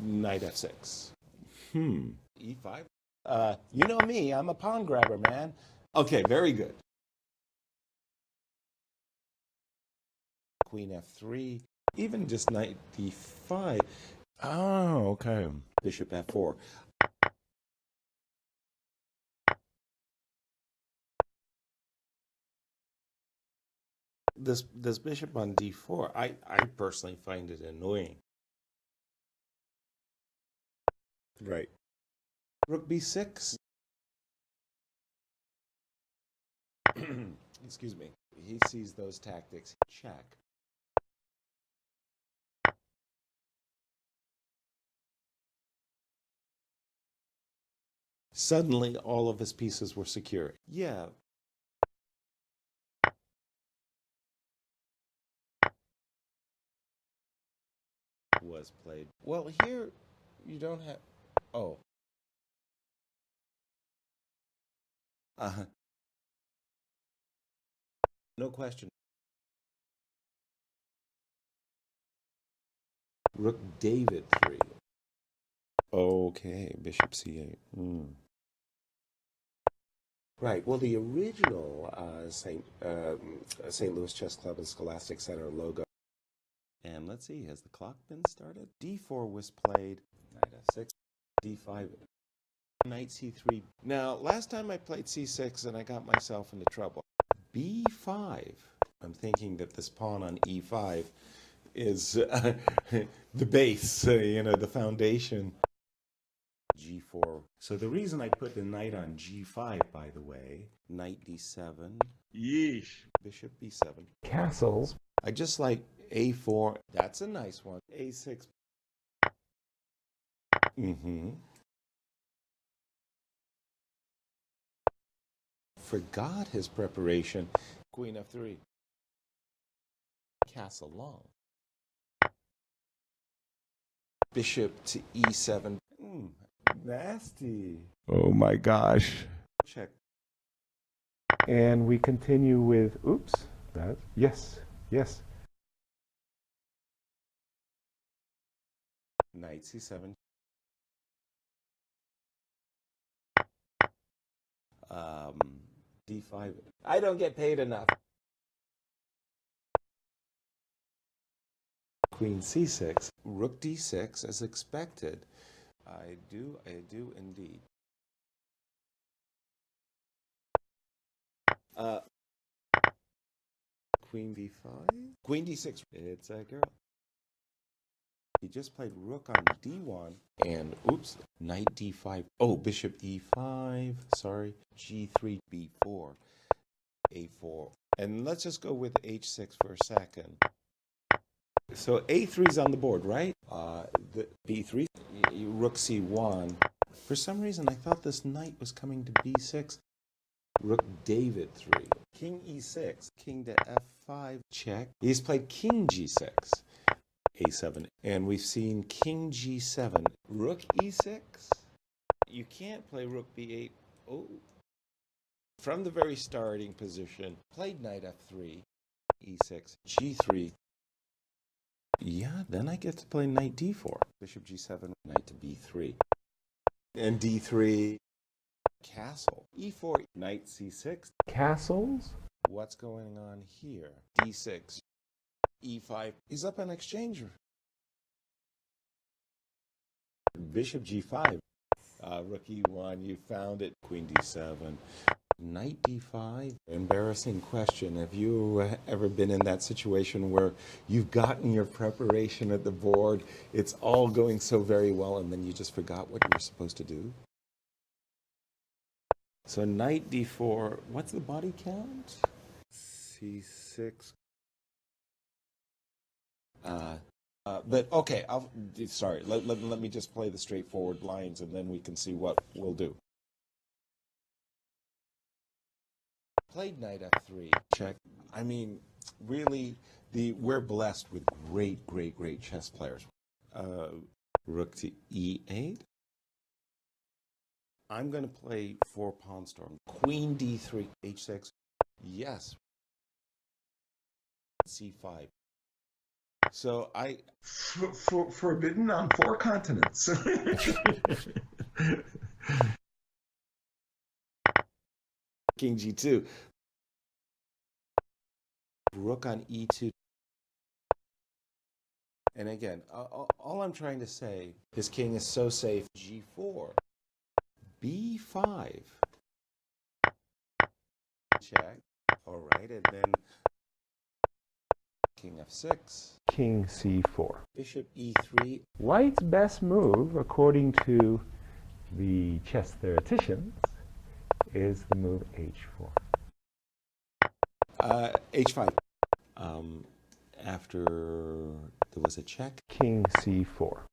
knight f6. e5. You know me, I'm a pawn grabber, man. Okay, very good. Queen f3, even just knight d5. Oh, okay. Bishop f4. This bishop on d4, I personally find it annoying. Right. Rook b6. Excuse me. He sees those tactics. Check. Suddenly, all of his pieces were secure. Yeah. Was played. Well, here you don't have. Oh. No question. Rook David 3. Okay, bishop c8. Right. Well, the original St. Louis Chess Club and Scholastic Center logo. And let's see, has the clock been started? D4 was played. Knight f6, d5, knight c3. Now, last time I played c6 and I got myself into trouble. b5. I'm thinking that this pawn on e5 is the base, the foundation. g4. So the reason I put the knight on g5, by the way, knight d7. Yeesh. Bishop b7. Castles. I just like a4. That's a nice one. a6. Forgot his preparation. Queen f3. Castle long. Bishop to e7. Nasty. Oh my gosh. Check. And we continue with, yes. Knight c7. d5. I don't get paid enough. Queen c6. Rook d6 as expected. I do indeed. Queen d5. Queen d6. It's a girl. He just played rook on d1 and knight d5. Oh, bishop e5. Sorry. g3, b4, a4. And let's just go with h6 for a second. So a3's on the board, right? The b3, rook c1. For some reason, I thought this knight was coming to b6. Rook David 3. King e6. King to f5. Check. He's played king g6. a7. And we've seen king g7. Rook e6. You can't play rook b8. Oh. From the very starting position. Played knight f3. e6. g3. Yeah, then I get to play knight d4. Bishop g7. Knight to b3. And d3. Castle. e4. Knight c6. Castles. What's going on here? d6. e5. He's up on exchange. Bishop g5. Rook e1. You found it. Queen d7. Knight d5. Embarrassing question. Have you ever been in that situation where you've gotten your preparation at the board, it's all going so very well, and then you just forgot what you were supposed to do? So knight d4, what's the body count? c6. But okay, sorry. Let me just play the straightforward lines, and then we can see what we'll do. Played knight f3. Check. I mean, really, we're blessed with great chess players. Rook to e8. I'm going to play 4 pawn storm. Queen d3, h6. Yes. c5. So I... Forbidden on 4 continents. King g2. Rook on e2. And again, all I'm trying to say, his king is so safe. g4. b5. Check. All right, and then king f6. King c4. Bishop e3. White's best move, according to the chess theoreticians, is the move h4. h5. After there was a check. King c4.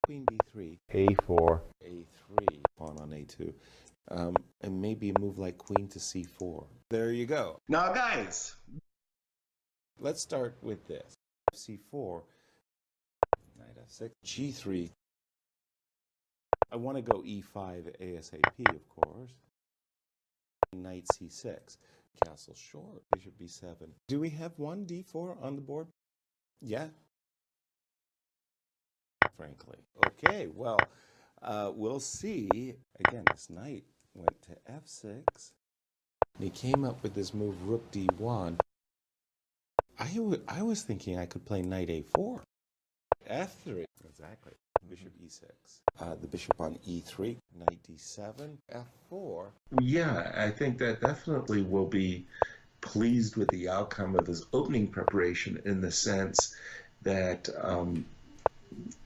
Queen b3. a4. a3. Pawn on a2. And maybe a move like queen to c4. There you go. Now, guys, let's start with this. c4. Knight f6. g3. I want to go e5 ASAP, of course. Knight c6. Castle short. Bishop b7. Do we have one d4 on the board? Yeah. Frankly. Okay, well, we'll see. Again, this knight went to f6. And he came up with this move, rook d1. I was thinking I could play knight a4. f3. Exactly. Bishop e6. The bishop on e3. Knight d7. f4. Yeah, I think that definitely will be pleased with the outcome of his opening preparation in the sense that,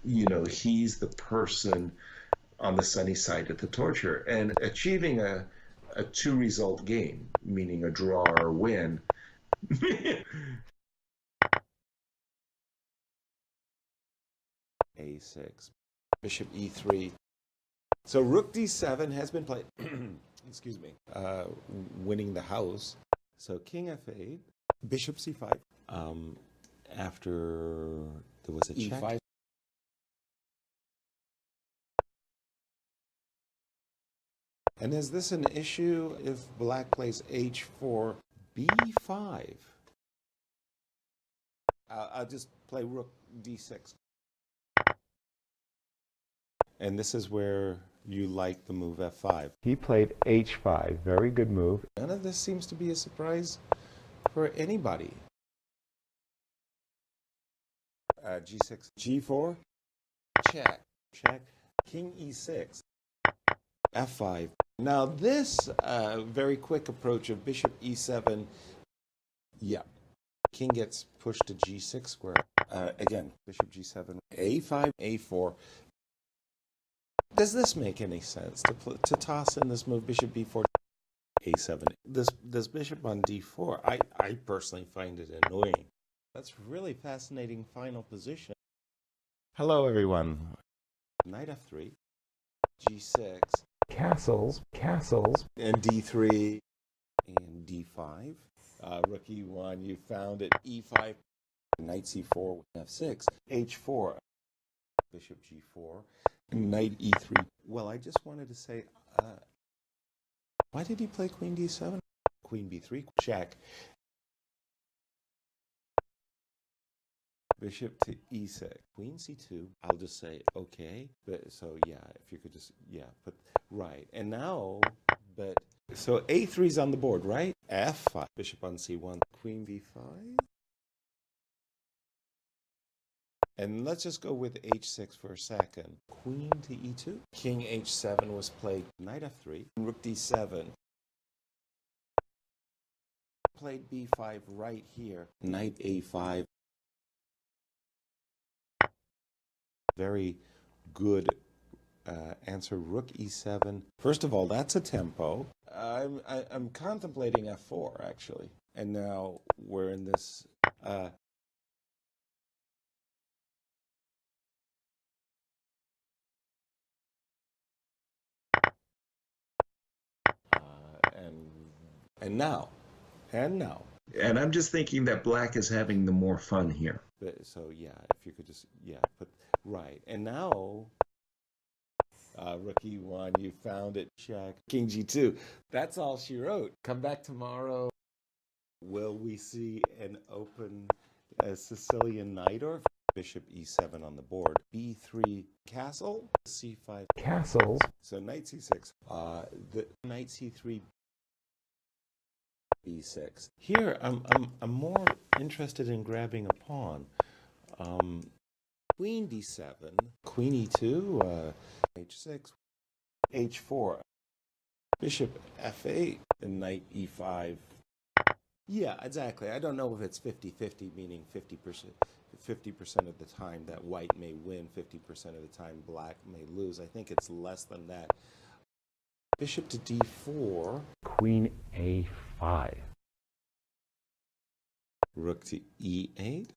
he's the person on the sunny side of the torture. And achieving a two-result game, meaning a draw or a win, a6. Bishop e3. So rook d7 has been played. Excuse me. Winning the house. So king f8. Bishop c5. After there was a check. E5. And is this an issue if black plays h4, b5? I'll just play rook d6. And this is where you like the move f5. He played h5. Very good move. None of this seems to be a surprise for anybody. G6, G4, check, check, king e6, f5. Now this very quick approach of bishop e7, yeah, king gets pushed to g6 square. Again, bishop g7, a5, a4. Does this make any sense to toss in this move, bishop b4, a7? This bishop on d4, I personally find it annoying. That's really fascinating final position. Hello, everyone. Knight f3, g6, Castles, castles, and d3, and d5. Rook e1, you found it. E5, knight c4, f6, h4, bishop g4, knight e3. Well, I just wanted to say, why did he play queen d7? Queen b3, check. Bishop to e6, queen c2. I'll just say okay. But so yeah, if you could just put right. And now, but so a3's on the board, right? f5, bishop on c1, queen b5. And let's just go with h6 for a second. Queen to e2. King h7 was played. Knight f3. Rook d7. Played b5 right here. Knight a5. Very good answer. Rook e7. First of all, that's a tempo. I'm contemplating f4 actually, and now we're in this. And now. and I'm just thinking that black is having the more fun here. So yeah, if you could just put right. And now, rook e1, you found it. Check. King g2. That's all she wrote. Come back tomorrow. Will we see an open Sicilian knight or bishop e7 on the board? b3 castle, c5 castles. So knight c6. The knight c3. b6. Here, I'm more interested in grabbing a pawn. Queen d7, queen e2, h6, h4, bishop f8, and knight e5. Yeah, exactly. I don't know if it's 50-50, meaning 50% of the time that white may win, 50% of the time black may lose. I think it's less than that. Bishop to d4. Queen a5. Rook to e8.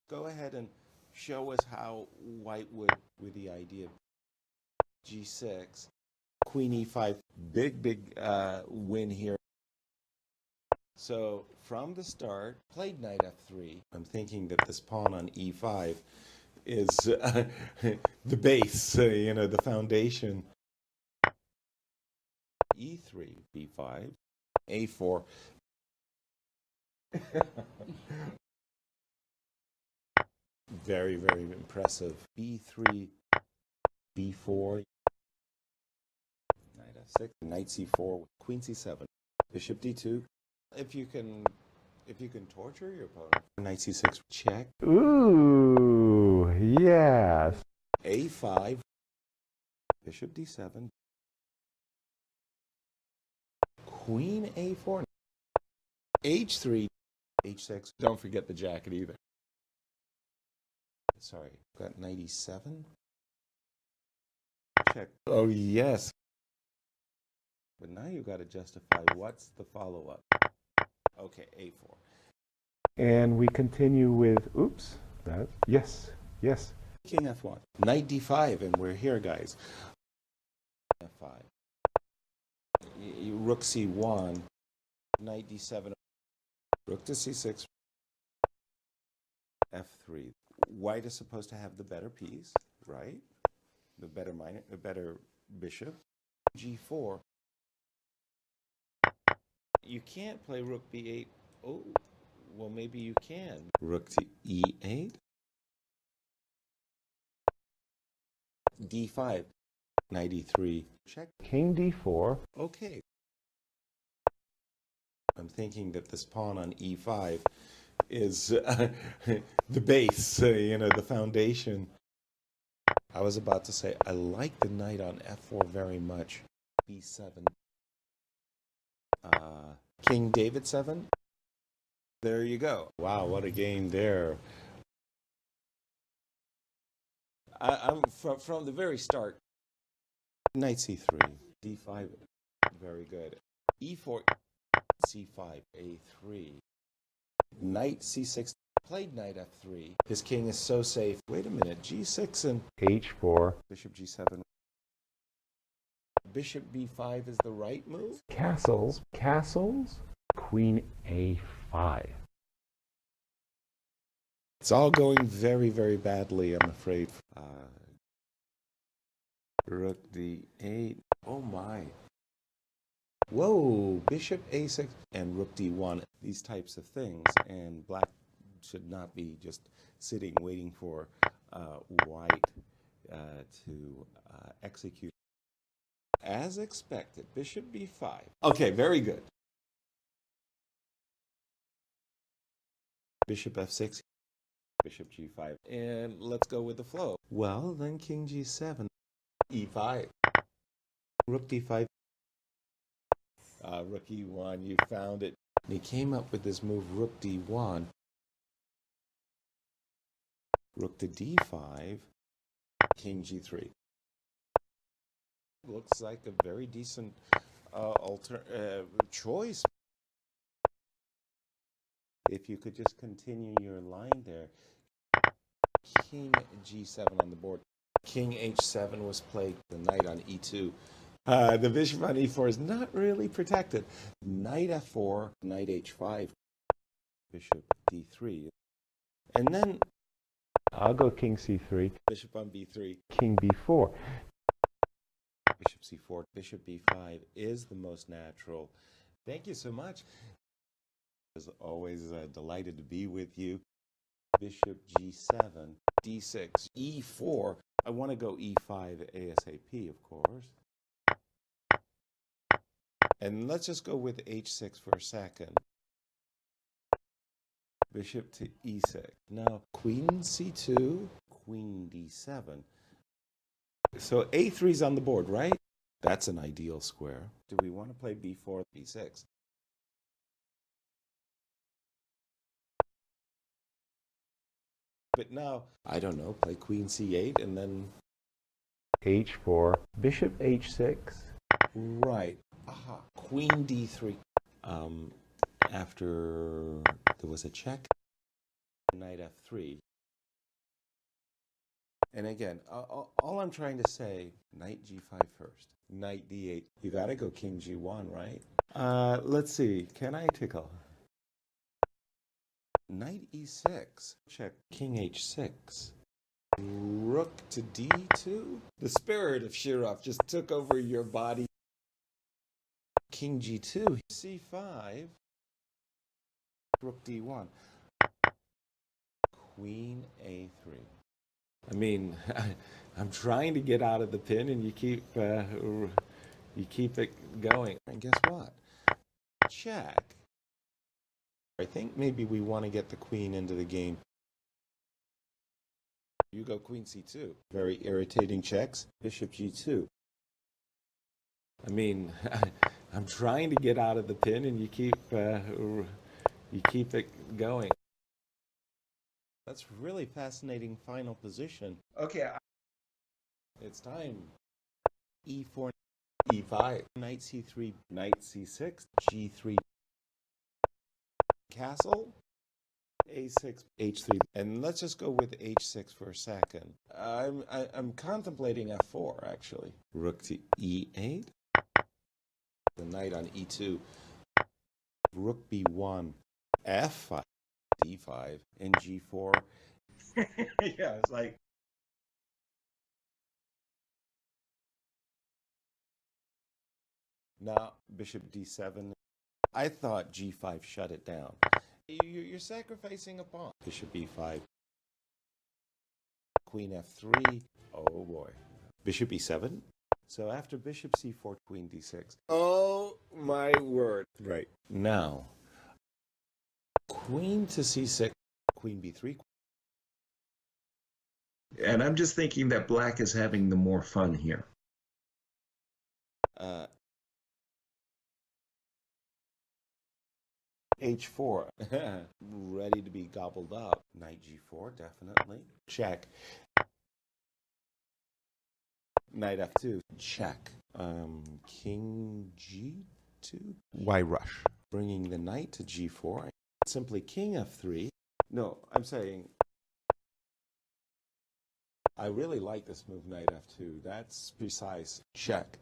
Go ahead and show us how white would, with the idea of g6. Queen e5. Big win here. So from the start, played knight f3. I'm thinking that this pawn on e5 is the base, the foundation. e3, b5. A4. Very, very impressive. B3, B4, knight F6, knight C4, queen C7, bishop D2. If you can torture your opponent, knight C6, check. Ooh, yes. A5, bishop D7, queen A4, H3, H6. Don't forget the jacket either. Sorry, got knight E7. Check. Oh, yes. But now you got to justify what's the follow-up. Okay, A4. And we continue with, oops, that, yes, yes. King F1. Knight D5, and we're here, guys. F5. Rook C1. Knight D7. Rook to C6. F3. White is supposed to have the better piece, right? The better bishop. G4. You can't play Rook B8. Oh, well, maybe you can. Rook to E8. D5. Knight E3. Check. King D4. Okay. I'm thinking that this pawn on E5 is the base, the foundation. I was about to say, I like the knight on F4 very much. B7. King David 7. There you go. Wow, what a game there. I'm from the very start. Knight C3. D5. Very good. E4. C5. A3. Knight C6. Played knight F3. His king is so safe. Wait a minute. G6 and H4. bishop G7. Bishop B5 is the right move. Castles. Castles. Queen A5. It's all going very, very badly, I'm afraid. Rook D8. Oh my. Whoa, bishop A6 and rook D1. These types of things. And black should not be just sitting waiting for white to execute. As expected, bishop B5. Okay, very good. Bishop F6, bishop G5. And let's go with the flow. Well, then king G7, E5. Rook D5. Rook E1, you found it. And he came up with this move, rook D1. Rook to D5, king G3. Looks like a very decent choice. If you could just continue your line there. King G7 on the board. King H7 was played. The knight on E2. The bishop on E4 is not really protected. Knight F4, knight H5, bishop D3. And then I'll go king C3. bishop on B3. King B4. Bishop C4, bishop B5 is the most natural. Thank you so much. As always, delighted to be with you. Bishop G7, D6, E4. I want to go E5 ASAP, of course. And let's just go with H6 for a second. Bishop to E6. Now, queen C2, queen D7. So A3's on the board, right? That's an ideal square. Do we want to play B4, B6? But now, I don't know, play queen C8 and then... H4. Bishop H6. Right. Aha. Queen D3. After there was a check, knight F3. And again, all I'm trying to say, knight G5 first, knight D8. You got to go king G1, right? Let's see. Can I tickle? Knight E6. Check. King H6. Rook to D2. The spirit of Shirov just took over your body. King G2, C5, Rook D1, Queen A3. I mean, I'm trying to get out of the pin, and you keep it going. And guess what? Check. I think maybe we want to get the queen into the game. You go Queen C2. Very irritating checks. Bishop G2. I mean, I'm trying to get out of the pin, and you keep it going. That's really fascinating final position. Okay, it's time. E4, E5, Knight C3, Knight C6, G3, Castle, A6, H3, and let's just go with H6 for a second. I'm contemplating F4 actually. Rook to E8, the knight on E2, Rook B1, F5, D5, and G4. Yeah, it's like. Now, Bishop D7. I thought G5 shut it down. You're sacrificing a pawn. Bishop E5. Queen F3. Oh boy. Bishop E7. So after Bishop C4, Queen D6. Oh my word. Right. Now, Queen to C6, Queen B3. And I'm just thinking that black is having the more fun here. H4, ready to be gobbled up. Knight G4, definitely. Check. Knight F2, check. King G2. Why rush? Bringing the knight to G4. Simply King F3. No, I'm saying I really like this move, Knight F2. That's precise. Check.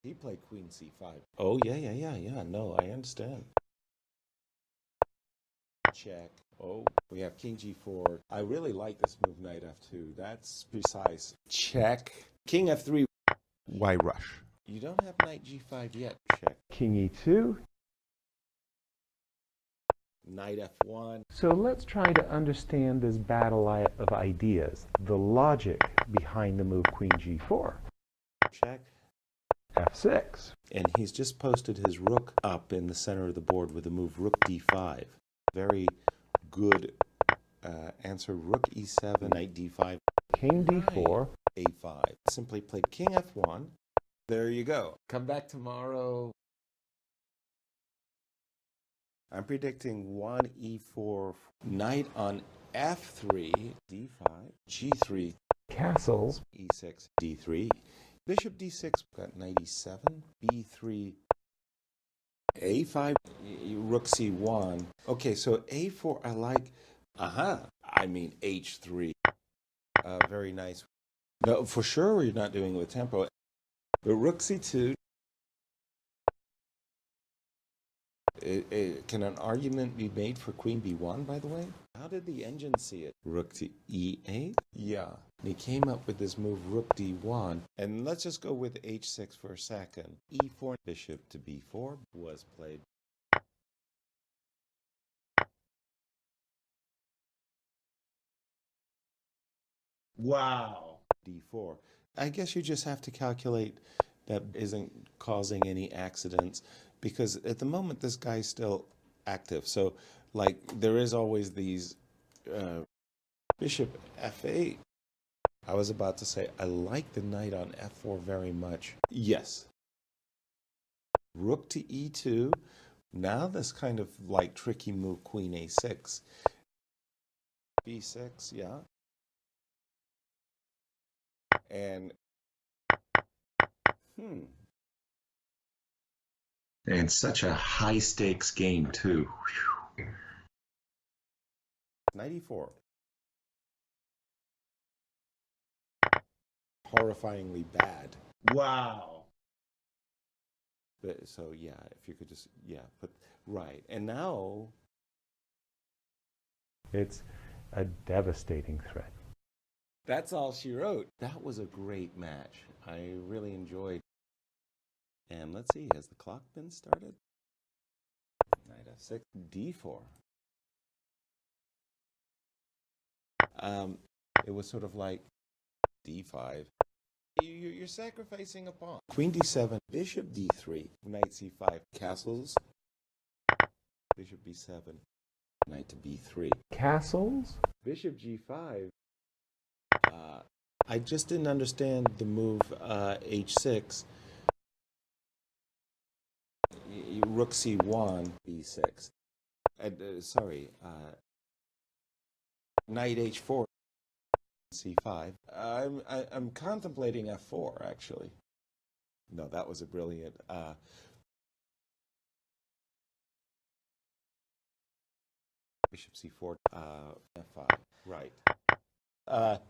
He played Queen C5. Oh, yeah. No, I understand. Check. Oh, we have King G4. I really like this move, Knight F2. That's precise. Check. King F3. Why rush? You don't have Knight G5 yet. Check. King E2. Knight F1. So let's try to understand this battle of ideas, the logic behind the move Queen G4. Check. F6. And he's just posted his rook up in the center of the board with the move Rook D5. Very good answer. Rook E7, Knight D5. King D4. A5. Simply played King F1. There you go. Come back tomorrow. I'm predicting 1 E4, Knight on F3, D5, G3, Castles. E6, D3, Bishop D6, got Knight E7, B3, A5, Rook C1. Okay, so A4, I like, I mean H3. Very nice. No, for sure you're not doing it with tempo. But Rook C2, can an argument be made for Queen B1, by the way? How did the engine see it? Rook to E8? Yeah. And he came up with this move, Rook D1. And let's just go with H6 for a second. E4, Bishop to B4 was played. Wow. D4. I guess you just have to calculate that isn't causing any accidents, because at the moment this guy's still active. So, like, there is always these Bishop F8. I was about to say, I like the knight on F4 very much. Yes. Rook to E2. Now this kind of like tricky move, Queen A6. B6, yeah. And, And such a high stakes game too. Whew. 94. Horrifyingly bad. Wow. But, so yeah, if you could just, put, right. And now It's a devastating threat. That's all she wrote. That was a great match. I really enjoyed. And let's see, has the clock been started? Knight f6, d4. It was sort of like d5. You're sacrificing a pawn. Queen d7, bishop d3, knight c5, castles, bishop b7, knight to b3. Castles? Bishop g5. I just didn't understand the move h6. Rook c1, b6. Knight h4, c5. I'm contemplating f4 actually. No, that was a brilliant. Bishop c4, f5. Right.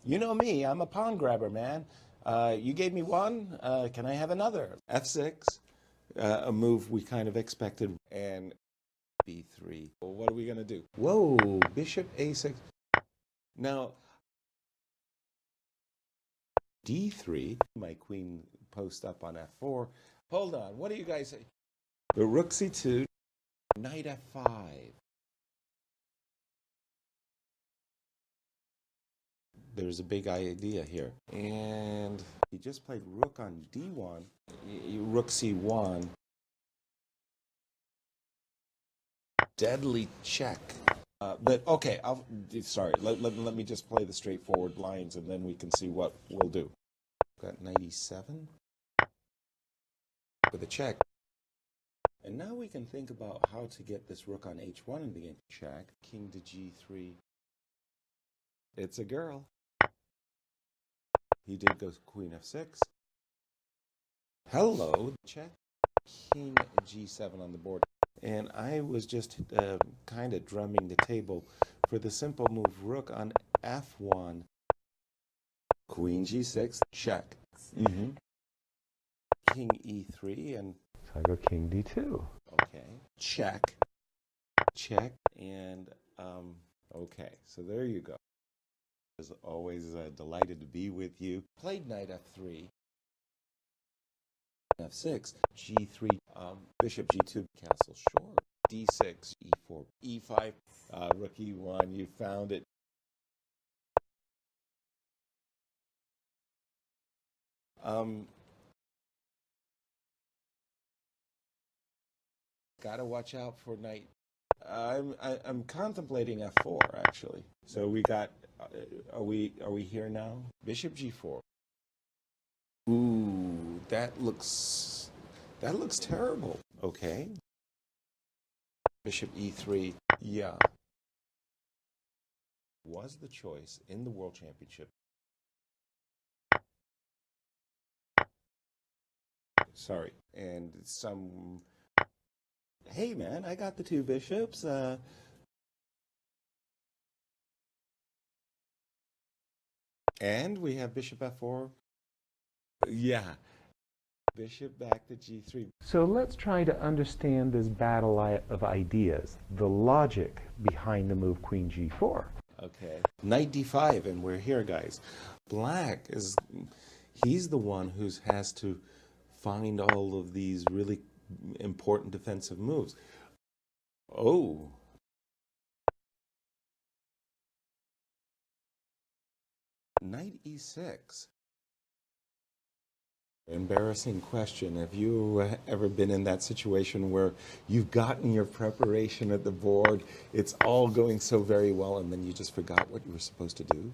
You know me, I'm a pawn grabber, man. You gave me one, can I have another? f6, a move we kind of expected, and b3. Well, what are we going to do? Whoa, bishop a6. Now, d3, my queen post up on f4. Hold on, what do you guys say? The rook c2, knight f5. There's a big idea here. And he just played rook on d1, rook c1. Deadly check. But okay, sorry, let me just play the straightforward lines and then we can see what we'll do. Got knight e7 with a check. And now we can think about how to get this rook on h1 in the game. Check, king to g3. It's a girl. He did go queen f6. Hello, check, king g7 on the board. And I was just kind of drumming the table for the simple move rook on f1. Queen g6, check. King e3 and... So I go king d2. Okay, check, check, and okay, so there you go. As always, delighted to be with you. Played knight f3. f6, g3, bishop g2, castle short, d6, e4, e5, rook e1, you found it. Gotta watch out for knight. I'm contemplating f4 actually. So we got. Are we here now? Bishop g4. Ooh, that looks terrible. Okay. Bishop e3. Yeah. Was the choice in the World Championship. Sorry. And some... Hey, man, I got the two bishops. And we have bishop f4. Yeah. Bishop back to g3. So let's try to understand this battle of ideas, the logic behind the move queen g4. Okay. Knight d5, and we're here, guys. Black is... He's the one who has to find all of these really important defensive moves. Oh. Knight e6. Embarrassing question. Have you ever been in that situation where you've gotten your preparation at the board, it's all going so very well, and then you just forgot what you were supposed to do?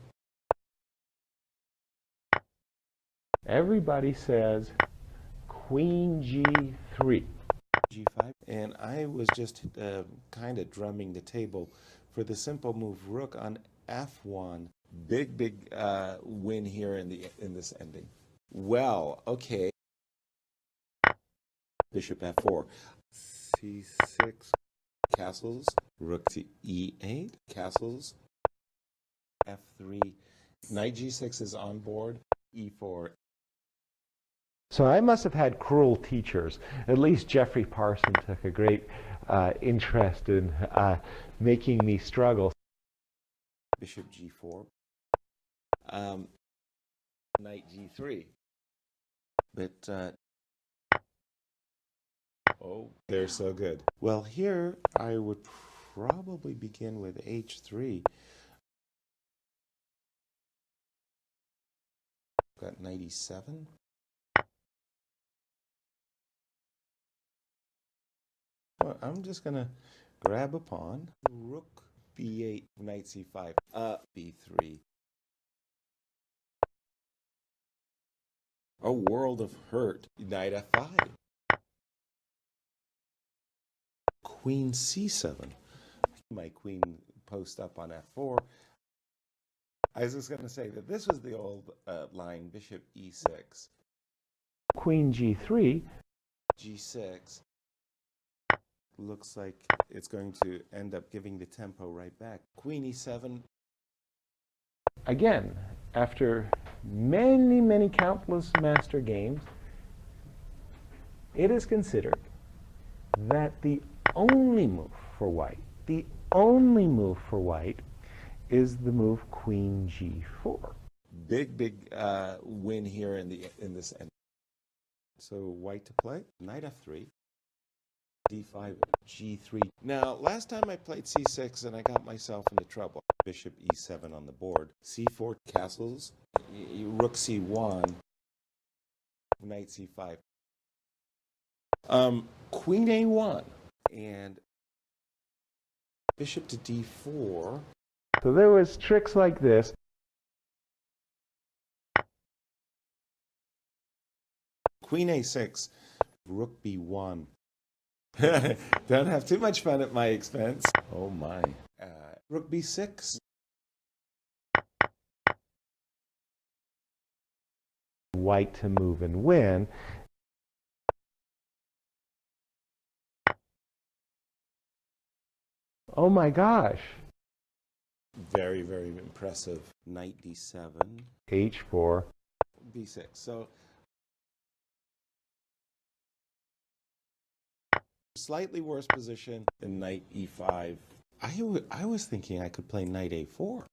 Everybody says queen g3. g5. And I was just kind of drumming the table for the simple move rook on f1. Big win here in this ending. Well, okay. Bishop f4. c6. Castles. Rook to e8. Castles. f3. Knight g6 is on board. e4. So I must have had cruel teachers. At least Jeffrey Parson took a great interest in making me struggle. Bishop g4. Knight G3. But, oh, they're so good. Well, here I would probably begin with H3. Got Knight E7. Well, I'm just going to grab a pawn. Rook B8, Knight C5, B3. A world of hurt. Knight F5. Queen C7. My queen post up on F4. I was just going to say that this was the old line, Bishop E6. Queen G3. G6. Looks like it's going to end up giving the tempo right back. Queen E7. Again, after many, many countless master games, it is considered that the only move for white, is the move Queen G4. Big win here in this end. So white to play. Knight F3. D5, G3. Now, last time I played C6 and I got myself into trouble. Bishop E7 on the board. C4 castles. Rook C1. Knight C5. Queen A1. And bishop to D4. So there was tricks like this. Queen A6. Rook B1. Don't have too much fun at my expense. Oh my. Rook B6. White to move and win. Oh my gosh. Very, very impressive. Knight D7. H4. B6. So slightly worse position than Knight E5. I was thinking I could play Knight A4.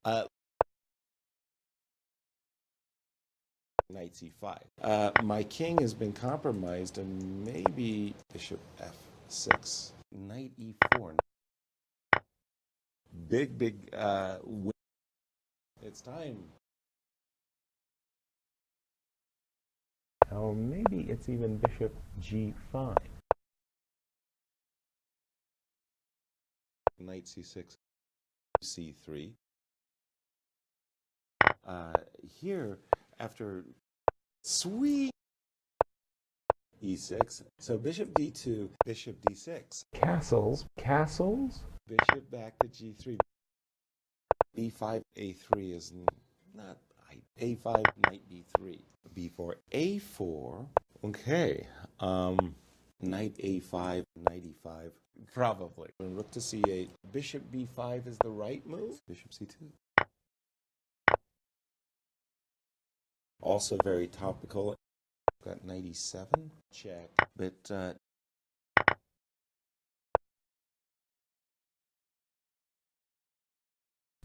Knight C5. My king has been compromised, and maybe Bishop F6. Knight E4. Big win. It's time. Oh, maybe it's even Bishop G5. Knight C6, C3. Here, after sweet E6, so Bishop D2, Bishop D6. Castles. Bishop back to G3. B5, A3 is not A5, Knight B3. B4, A4. Okay. Knight A5, Knight E5. Probably. And Rook to C8. Bishop B5 is the right move. Bishop C2. Also very topical. Got Knight E7. Check. But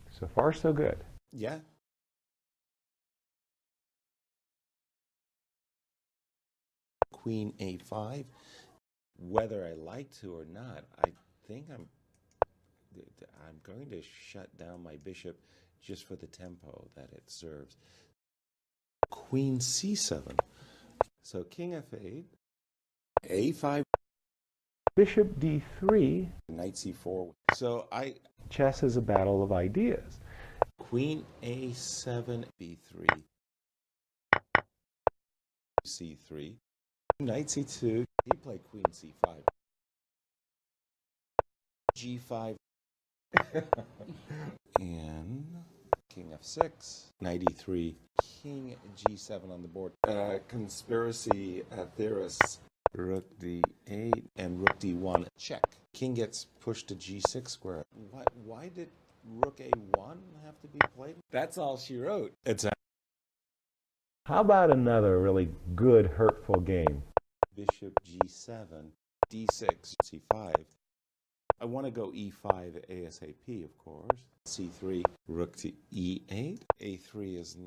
so far, so good. yeah. Queen A5. Whether I like to or not, I think I'm going to shut down my bishop just for the tempo that it serves. Queen C7. So King F8. A5. Bishop D3. Knight C4. So Chess is a battle of ideas. Queen A7, B3. C3. Knight C2. He played Queen C5. G5. And King F6. Knight E3. King G7 on the board. Conspiracy theorists. Rook D8 and Rook D1. Check. King gets pushed to G6 square. Why did Rook A1 have to be played? That's all she wrote. How about another really good, hurtful game? Bishop G7, D6, C5. I want to go e5 ASAP, of course. c3, rook to e8. a3 is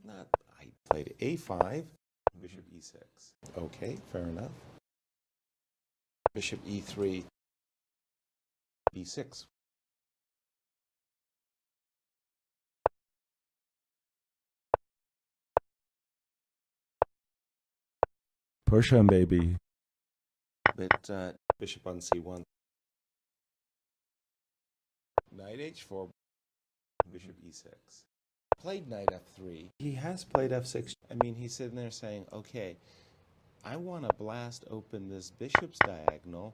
not, I played a5, bishop e6. Okay, fair enough. Bishop e3, b6. Push him, baby. But bishop on c1. Knight h4, bishop e6. Played knight f3. He has played f6. I mean, he's sitting there saying, okay, I want to blast open this bishop's diagonal.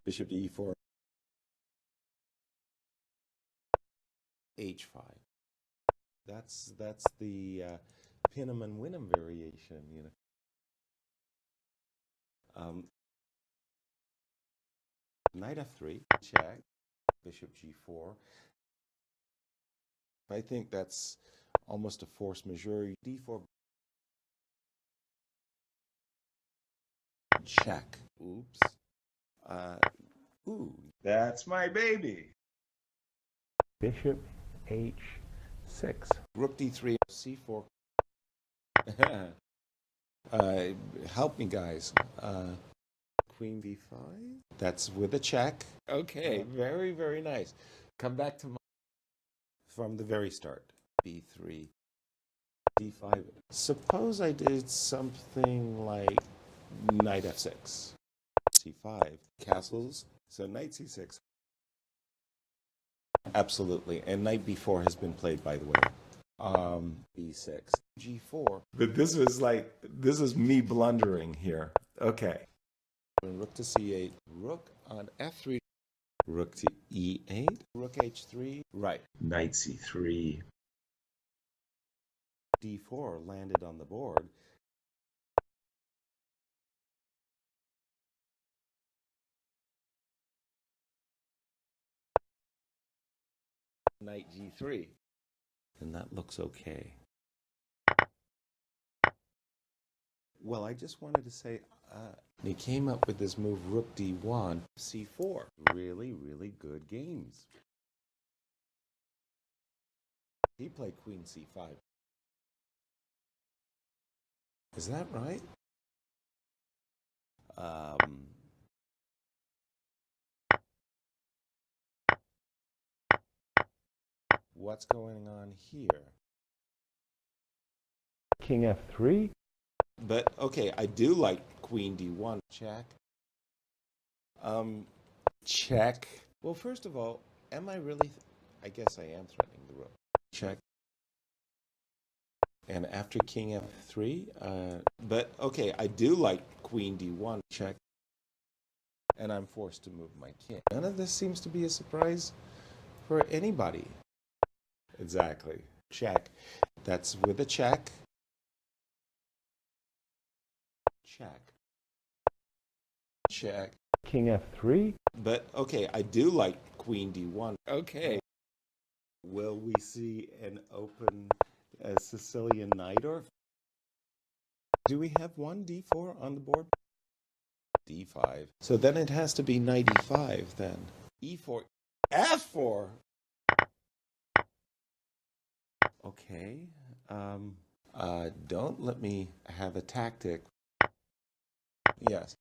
Bishop e4, h5. That's the pin 'em and win 'em variation, you know. Knight f3, check. Bishop g4. I think that's almost a force majeure. d4, check. Oops. Ooh, That's my baby. Bishop h6. rook d3, c4. Help me, guys. Queen b5. That's with a check. Okay, very, very nice. Come back to from the very start. b3, d5. Suppose I did something like knight f6, c5, castles. So knight c6. Absolutely. And knight b4 has been played, by the way. b6, g4. But this is me blundering here. Okay. Rook to c8, rook on f3, rook to e8, rook h3, right. Knight c3. d4 landed on the board. Knight g3. And that looks okay. Well, I just wanted to say, he came up with this move, rook d1, c4. Really, really good games. He played queen c5. Is that right? What's going on here? King f3. But, okay, I do like queen d1. Check. Check. Well, first of all, am I really... I guess I am threatening the rook. Check. And after king f3, but, okay, I do like queen d1. Check. And I'm forced to move my king. None of this seems to be a surprise for anybody. Exactly. Check. That's with a check. Check. Check. King f3. But, okay, I do like queen d1. Okay. Will we see an open Sicilian knight, or do we have one d4 on the board? d5. So then it has to be knight e5 then. e4. f4. Okay. Don't let me have a tactic. Yes.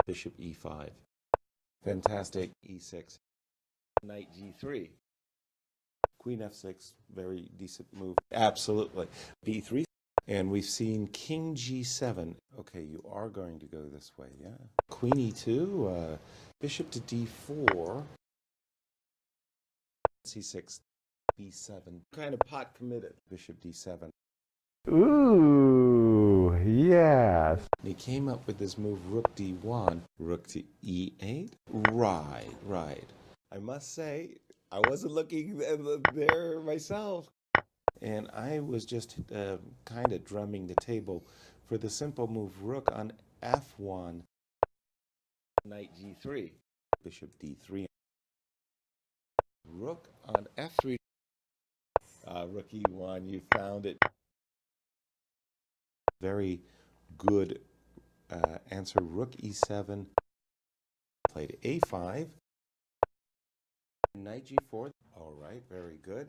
Bishop e5. Fantastic. e6. Knight g3. Queen f6. Very decent move. Absolutely. b3. And we've seen king g7. Okay, you are going to go this way, yeah. Queen e2. Bishop to d4. c6. b7. Kind of pot committed. Bishop d7. Ooh, yes. He came up with this move, rook d1, rook to e8. Right, right. I must say, I wasn't looking there myself. And I was just kind of drumming the table for the simple move, rook on f1, knight g3, bishop d3. Rook on f3, rook e1, you found it. Very Good answer. Rook e7. Played a5. Knight g4. All right, very good.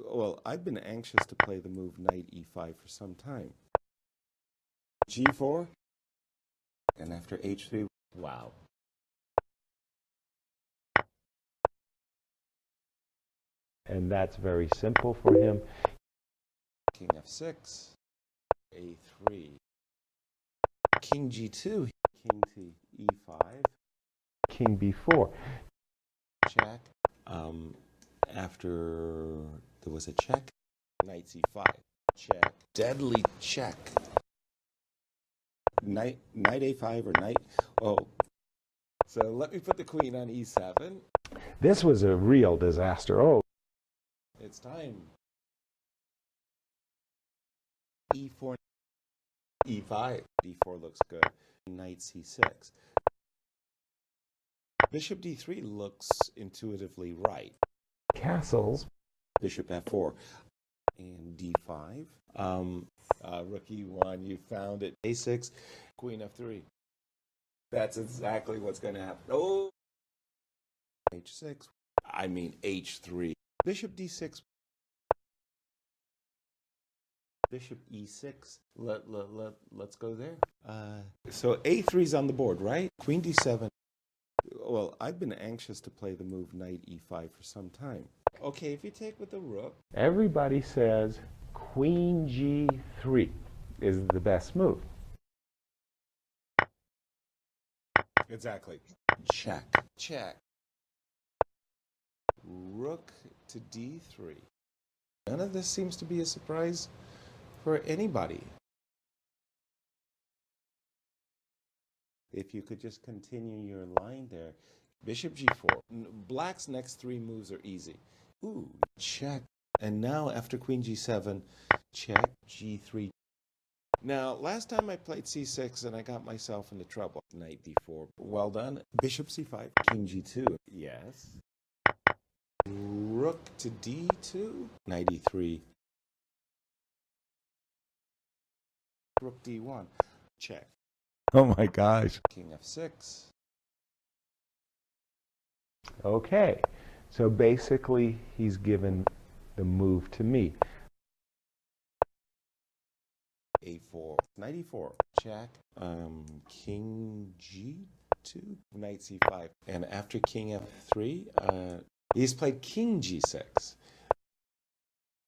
Well, I've been anxious to play the move knight e5 for some time. g4. And after h3. Wow. And that's very simple for him. King f6. a3. King g2. King to e5. King b4. Check. After there was a check, knight c5. Check. Deadly check. Knight a5 or knight. Oh. So let me put the queen on e7. This was a real disaster. Oh. It's time. e4, e5. d4 looks good. Knight c6. Bishop d3 looks intuitively right. Castles. Bishop f4 and d5. Rook e1, you found it. a6, queen f3. That's exactly what's going to happen. Oh, h6. I mean h3. Bishop d6. Bishop e6. Let's go there. So a3's on the board, right? Queen d7. Well, I've been anxious to play the move knight e5 for some time. Okay, if you take with the rook. Everybody says queen g3 is the best move. Exactly. Check. Check. Rook to d3. None of this seems to be a surprise for anybody. If you could just continue your line there. Bishop g4. Black's next three moves are easy. Ooh, check. And now after queen g7, check, g3. Now, last time I played c6 and I got myself into trouble. Knight d4. Well done. Bishop c5. King g2. Yes. Rook to d2. Knight e3. Rook d1. Check. Oh my gosh. King f6. Okay, so basically he's given the move to me. a4. Knight e4. Check. King g2. Knight c5. And after king f3, he's played king g6.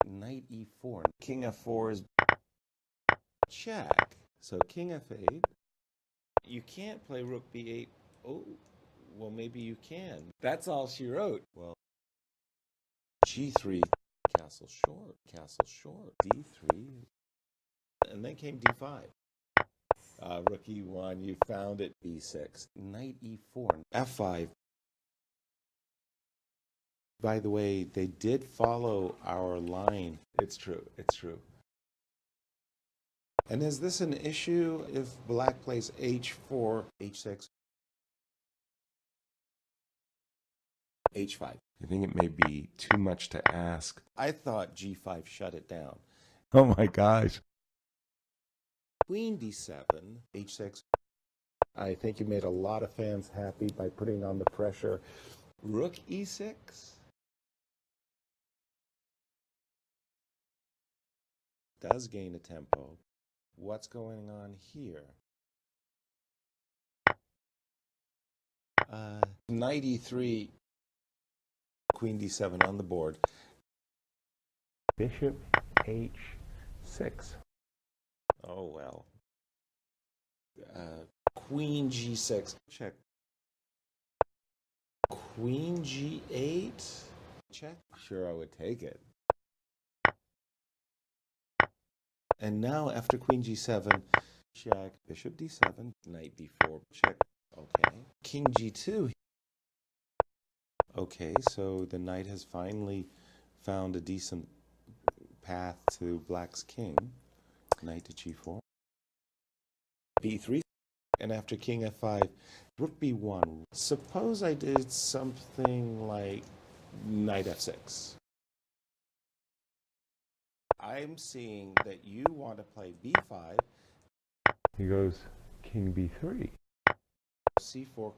Knight e4. King f4 is check. So king f8. You can't play rook b8. Oh, well, maybe you can. That's all she wrote. Well, g3, castle short, d3, and then came d5. Rook e1, you found it, b6. Knight e4, f5. By the way, they did follow our line. It's true, it's true. And is this an issue if black plays h4, h6, h5? I think it may be too much to ask. I thought g5 shut it down. Oh my gosh. Queen d7, h6. I think you made a lot of fans happy by putting on the pressure. Rook e6. Does gain a tempo. What's going on here? Knight e3, queen d7 on the board. Bishop h6. Oh, well. Queen g6. Check. Queen g8. Check. Sure, I would take it. And now, after queen g7, check. Bishop d7. Knight d4. Check. Okay. King g2. Okay, so the knight has finally found a decent path to black's king. Knight to g4. b3. And after king f5, rook b1. Suppose I did something like knight f6. I'm seeing that you want to play b5 He goes king b3. C4,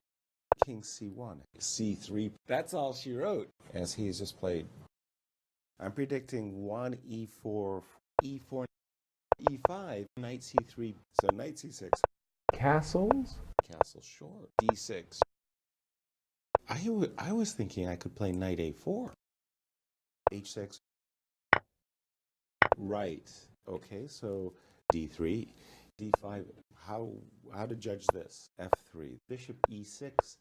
king C1, C3. That's all she wrote. As he's just played. I'm predicting 1 E4, E4, E5, knight C3, so knight C6. Castles? Castle short. D6. I was thinking I could play knight A4. H6. Right. Okay, so D3, D5. How to judge this? F3. Bishop E6.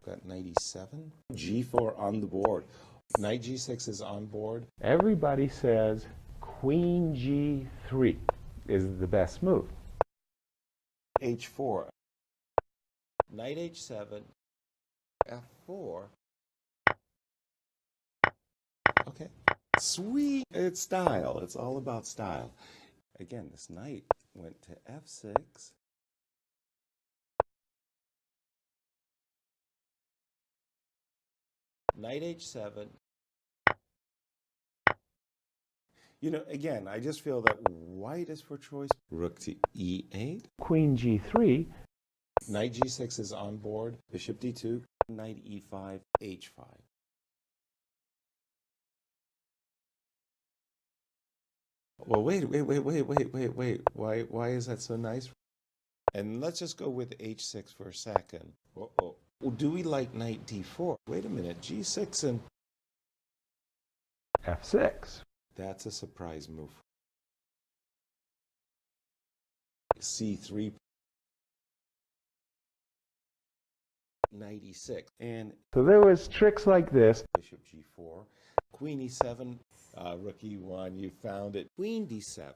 Got knight E7. G4 on the board. Knight G6 is on board. Everybody says queen g3 is the best move. H4. Knight H7. F4. Okay. Sweet. It's style. It's all about style. Again, this knight went to F6. Knight H7. You know, again, I just feel that white is for choice. Rook to E8. Queen g3. Knight G6 is on board. Bishop D2. Knight E5. H5. Well, wait. Why is that so nice? And let's just go with H6 for a second. Uh-oh. Well, do we like knight D4? Wait a minute. G6 and f6. that's a surprise move. C3. Knight E6. And So there was tricks like this. Bishop G4. Queen E7. Rook E1. You found it. Queen D7.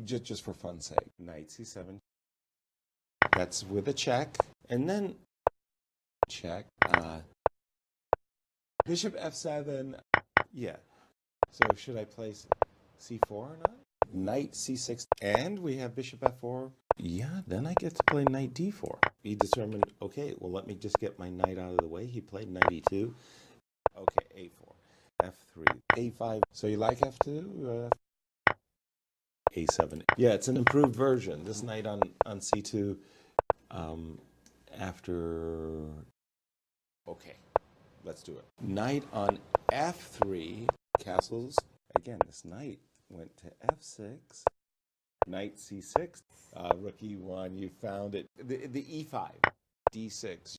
Just for fun's sake. Knight C7. That's with a check. And then check. Bishop F7. Yeah. So should I place C4 or not? Knight C6. And we have Bishop F4. Yeah, then I get to play Knight D4. He determined, okay, well, let me just get my knight out of the way. He played Knight E2. Okay, A4. F3. A5. So you like F2? A7. Yeah, it's an improved version. This knight on C2 after... Okay, let's do it. Knight on F3. Castles. Again, this knight went to F6. Knight C6. Rook E1. You found it. The E5. D6.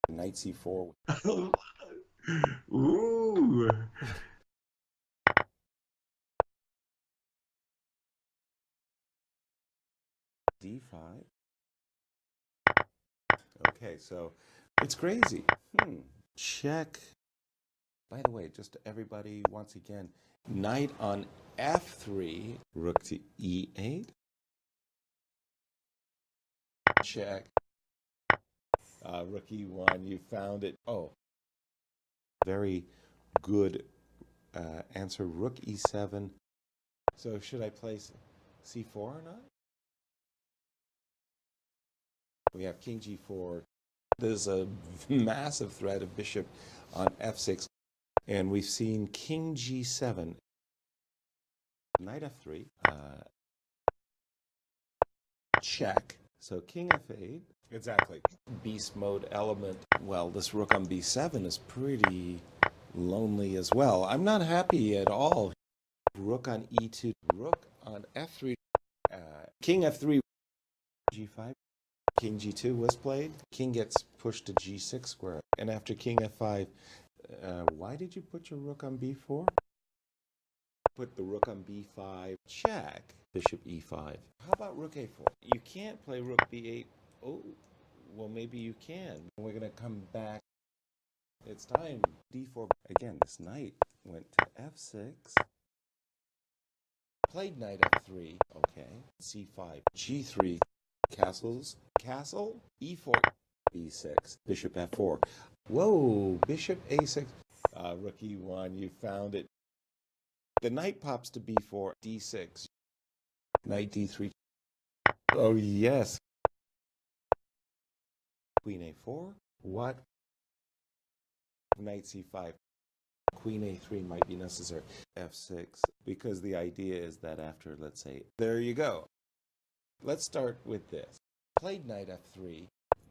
Knight C4. Ooh. D5. Okay, so it's crazy. Check. By the way, just everybody, once again, knight on F3, rook to E8. Check. Rook E1, you found it. Oh, very good answer. Rook E7. So should I place C4 or not? We have King G4. There's a massive threat of bishop on F6. And we've seen King G7. Knight F3. Check. So King F8. Exactly. Beast mode element. Well, this rook on B7 is pretty lonely as well. I'm not happy at all. Rook on E2. Rook on F3. King F3. G5. King G2 was played. King gets pushed to G6 square. And after King F5, why did you put your rook on B4? Put the rook on B5. Check. Bishop E5. How about rook A4? You can't play rook B8. Oh, well, maybe you can. We're going to come back. It's time. D4. Again, this knight went to F6. Played knight F3. Okay. C5. G3. Castles. Castle. E4. B6. Bishop F4. Whoa. Bishop A6. Rook E1. You found it. The knight pops to B4. D6. Knight D3. Oh, yes. Queen A4. What? Knight C5. queen a3 might be necessary. f6, because the idea is that after, let's say, there you go. Let's start with this. Played knight f3,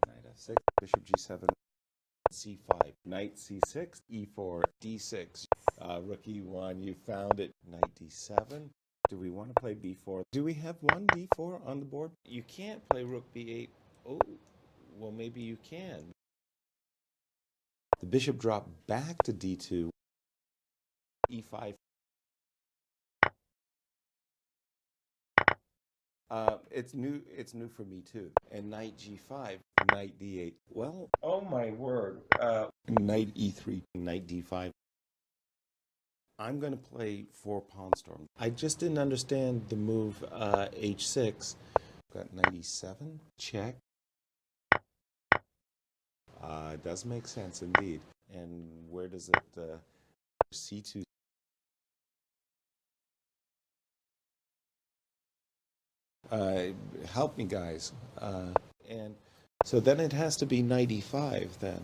knight f6, bishop g7, c5, knight c6, e4, d6, rook e1, you found it, knight d7. Do we want to play b4? Do we have one d4 on the board? You can't play rook b8. Oh, well, maybe you can. The bishop dropped back to d2, e5. It's new for me too. And knight g5, knight d8. Well, oh my word. Knight e3, knight d5. I'm going to play 4 pawn storm. I just didn't understand the move h6. Got knight e7, check. It does make sense indeed. And where does it c2? Help me, guys. And so then it has to be knight e5 then.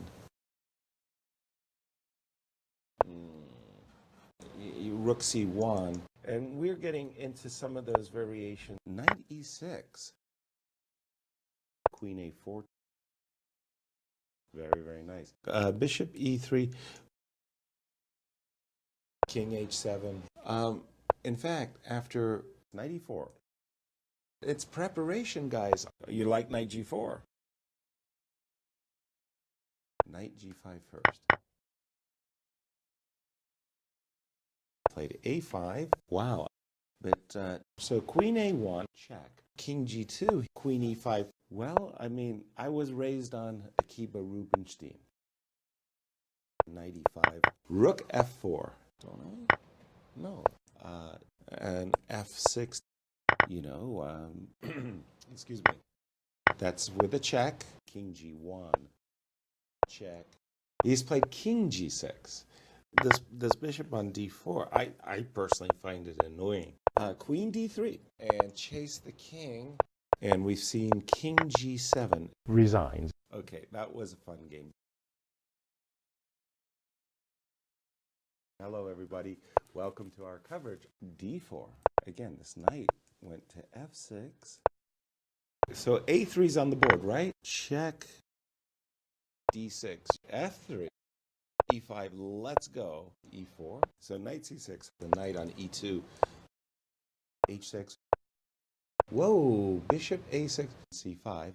Rook c1. And we're getting into some of those variations. Knight e6. Queen a4. Very, very nice. Bishop e3. King h7. In fact, after knight e4, it's preparation, guys. You like knight g4. Knight g5 first. Played a5. Wow. But so queen a1, check. King g2, queen e5. Well, I mean, I was raised on Akiba Rubinstein. Knight e5. Rook f4. Don't I? No. And f6. You know, excuse me. That's with a check. King g1. Check. He's played king g6. This bishop on d4, I personally find it annoying. Queen d3 and chase the king. And we've seen king g7. Resigns. Okay, that was a fun game. Hello, everybody. Welcome to our coverage. d4. Again, this knight went to f6. So a3's on the board, right? Check. d6. f3. e5. Let's go. e4. So knight c6. The knight on e2. h6. Whoa. Bishop a6. c5.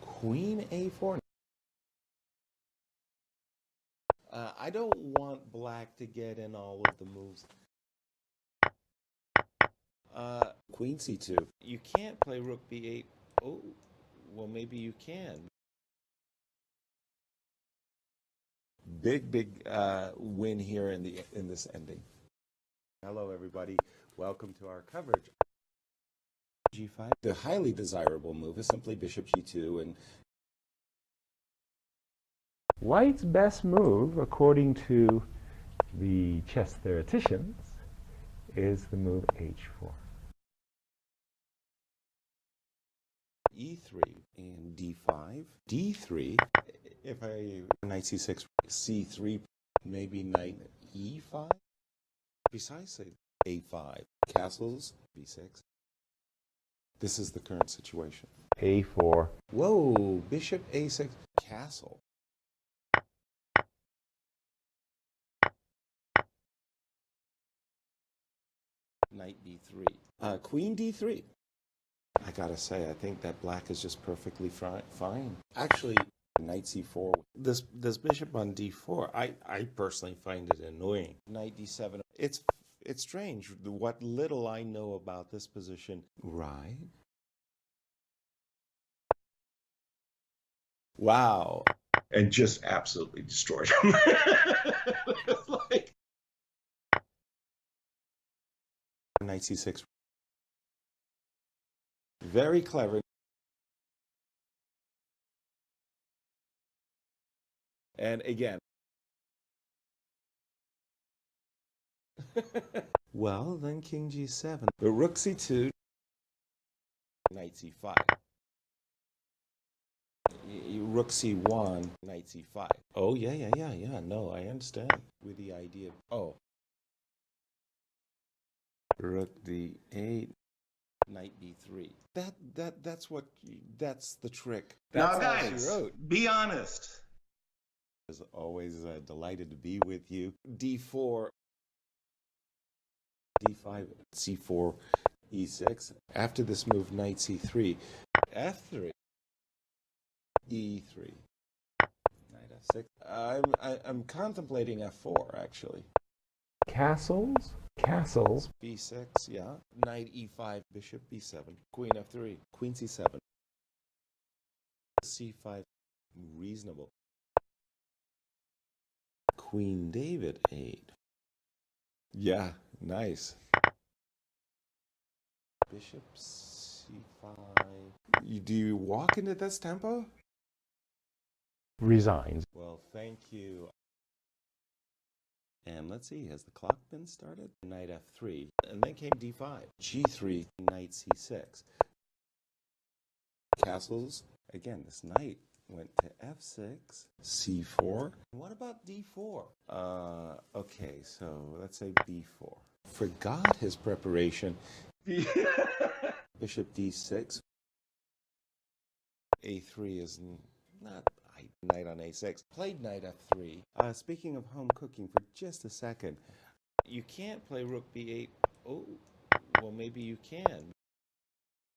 Queen a4. I don't want black to get in all of the moves. Queen c2. You can't play rook b8. Oh, well, maybe you can. Big win here in this ending. Hello, everybody. Welcome to our coverage. g5. The highly desirable move is simply bishop g2 and White's best move, according to the chess theoreticians, is the move h4. e3 and d5. d3. If I knight c6, c3, maybe knight e5. Precisely. a5. Castles. b6. This is the current situation. a4. Whoa, bishop a6, castle. Knight d3. Queen d3. I gotta say, I think that black is just perfectly fine. Actually, knight c4. This bishop on d4, I personally find it annoying. Knight d7. It's strange what little I know about this position. Right. Wow. And just absolutely destroyed him. It's like Knight c6. Very clever. And again. Well, then king g7. But rook c2. Knight c5. rook c1, knight c5. Oh, yeah. No, I understand. With the idea of, oh, rook d8, knight b3. That's the trick. That's Now, all she guys, wrote. be honest. As always, delighted to be with you. d4, d5, c4, e6. After this move, knight c3, f3, e3, knight f6. I'm contemplating f4 actually. Castles? b6, yeah. Knight e5, bishop b7, queen f3, queen c7, c5, reasonable. Queen David 8. Yeah, nice. Bishop c5. Do you walk into this tempo? Resigns. Well, thank you. And let's see, has the clock been started? Knight f3, and then came d5, g3, knight c6. Castles, again, this knight went to f6, c4. What about d4? Okay, so let's say b4. Forgot his preparation. Bishop d6. a3 is not knight on a6. Played knight f3. Speaking of home cooking for just a second, you can't play rook b8. Oh, well, maybe you can.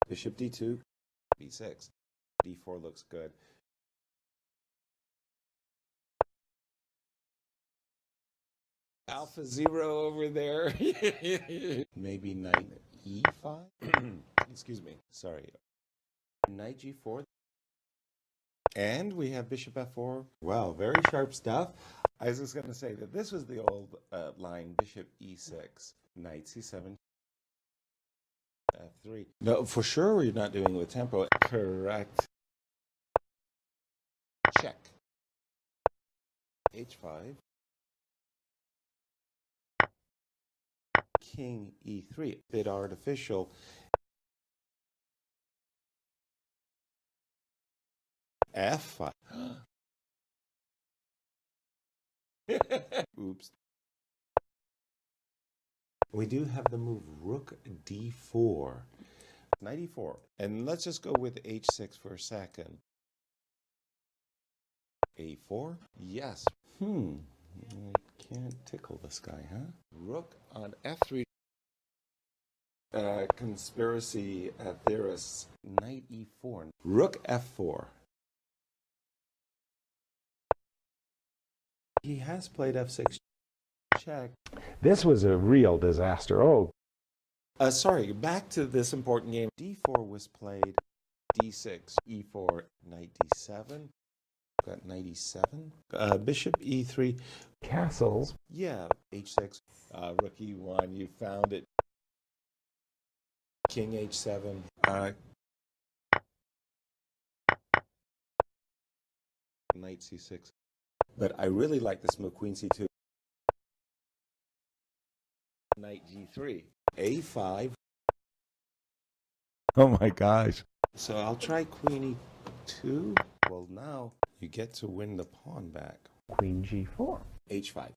Bishop d2, b6. d4 looks good. Alpha 0 over there. Maybe knight e5? Excuse me. Sorry. Knight g4. And we have bishop f4. Well, very sharp stuff. I was just going to say that this was the old line, bishop e6, knight c7, f3. No, for sure we're not doing it with tempo. Correct. Check. h5. King e3. Bit artificial. f5. Oops. We do have the move rook d4. Knight e4. And let's just go with h6 for a second. a4? Yes. I can't tickle this guy, huh? Rook on f3. Conspiracy theorists. Knight e4. Rook f4. He has played f6. Check. This was a real disaster. Oh. Sorry, back to this important game. d4 was played. d6, e4, knight d7. Got knight e7. Bishop e3. Castles. Yeah, h6. Rook e1, you found it. King h7. Knight c6. But I really like this move, queen c2. Knight g3. a5. Oh my gosh. So I'll try queen e2. Well, now you get to win the pawn back. Queen g4. h5.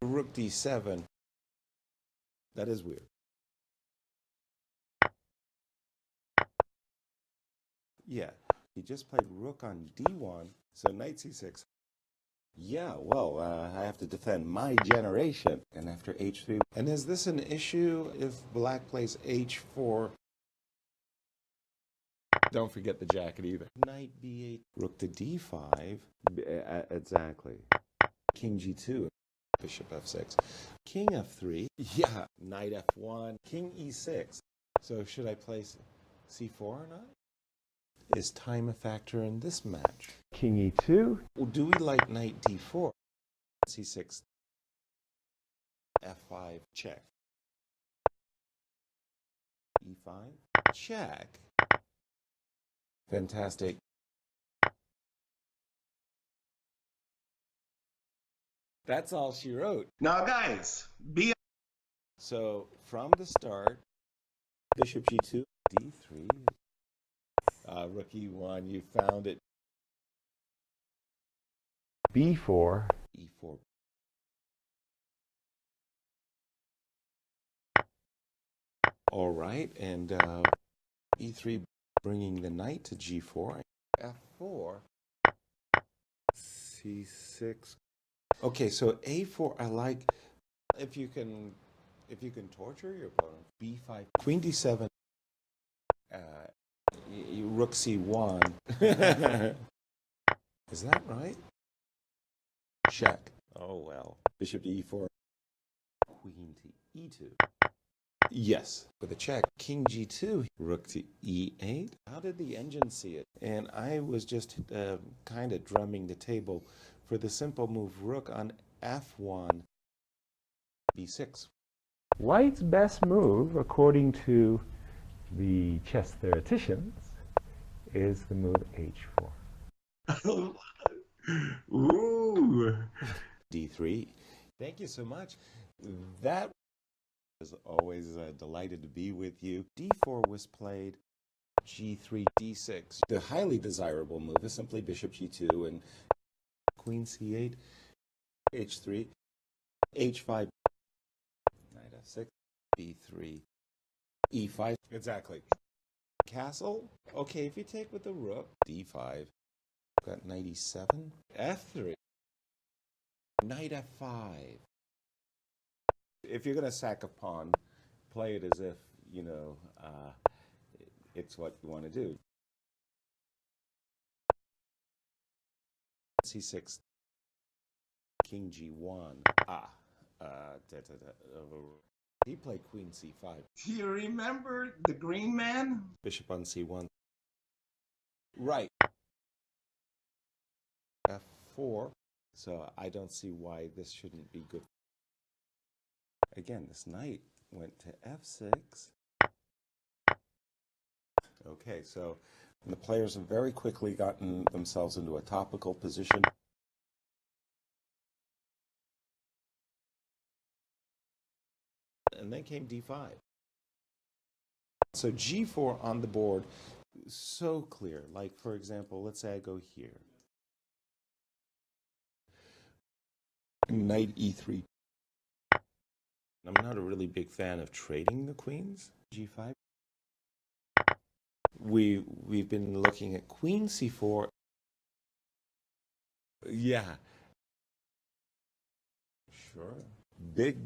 Rook d7. That is weird. Yeah, he just played rook on d1, so knight c6. Yeah, well, I have to defend my generation. And after h3. And is this an issue if black plays h4? Don't forget the jacket either. Knight b8, rook to d5. Exactly. King g2, bishop f6. King f3. Yeah, knight f1. King e6. So should I place c4 or not? Is time a factor in this match? King e2. Well, do we like knight d4? c6, f5, check. e5, check. Fantastic. That's all she wrote. Now, guys, be So from the start, bishop g2, d3, Rook E1, you found it. B4. E4. All right, and E3 bringing the knight to G4. F4. C6. Okay, so A4 I like if you can torture your opponent. B5. Queen D7. Rook C1. Is that right? Check. Oh well. Bishop to E4. Queen to E2. Yes, with a check. King G2. Rook to E8. How did the engine see it? And I was just kind of drumming the table for the simple move Rook on F1. B6. White's best move, according to the chess theoreticians, is the move H4. Ooh. D3. Thank you so much. That was always delighted to be with you. D4 was played. G3, D6. The highly desirable move is simply Bishop G2 and Queen C8, H3, H5, Knight F6, B3, E5. Exactly. Castle. Okay, if you take with the rook, D5. Got Knight E7, F3, Knight F5. If you're going to sack a pawn, play it as if, it's what you want to do. C6, King G1. He played Queen C5. Do you remember the green man? Bishop on C1. Right. F4. So I don't see why this shouldn't be good. Again, this knight went to F6. Okay, so the players have very quickly gotten themselves into a topical position. And then came D5. So G4 on the board, so clear. Like, for example, let's say I go here. Knight E3. I'm not a really big fan of trading the queens. G5. We've been looking at Queen C4. Yeah. Sure. Big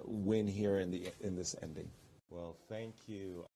win here in this ending. Well, thank you.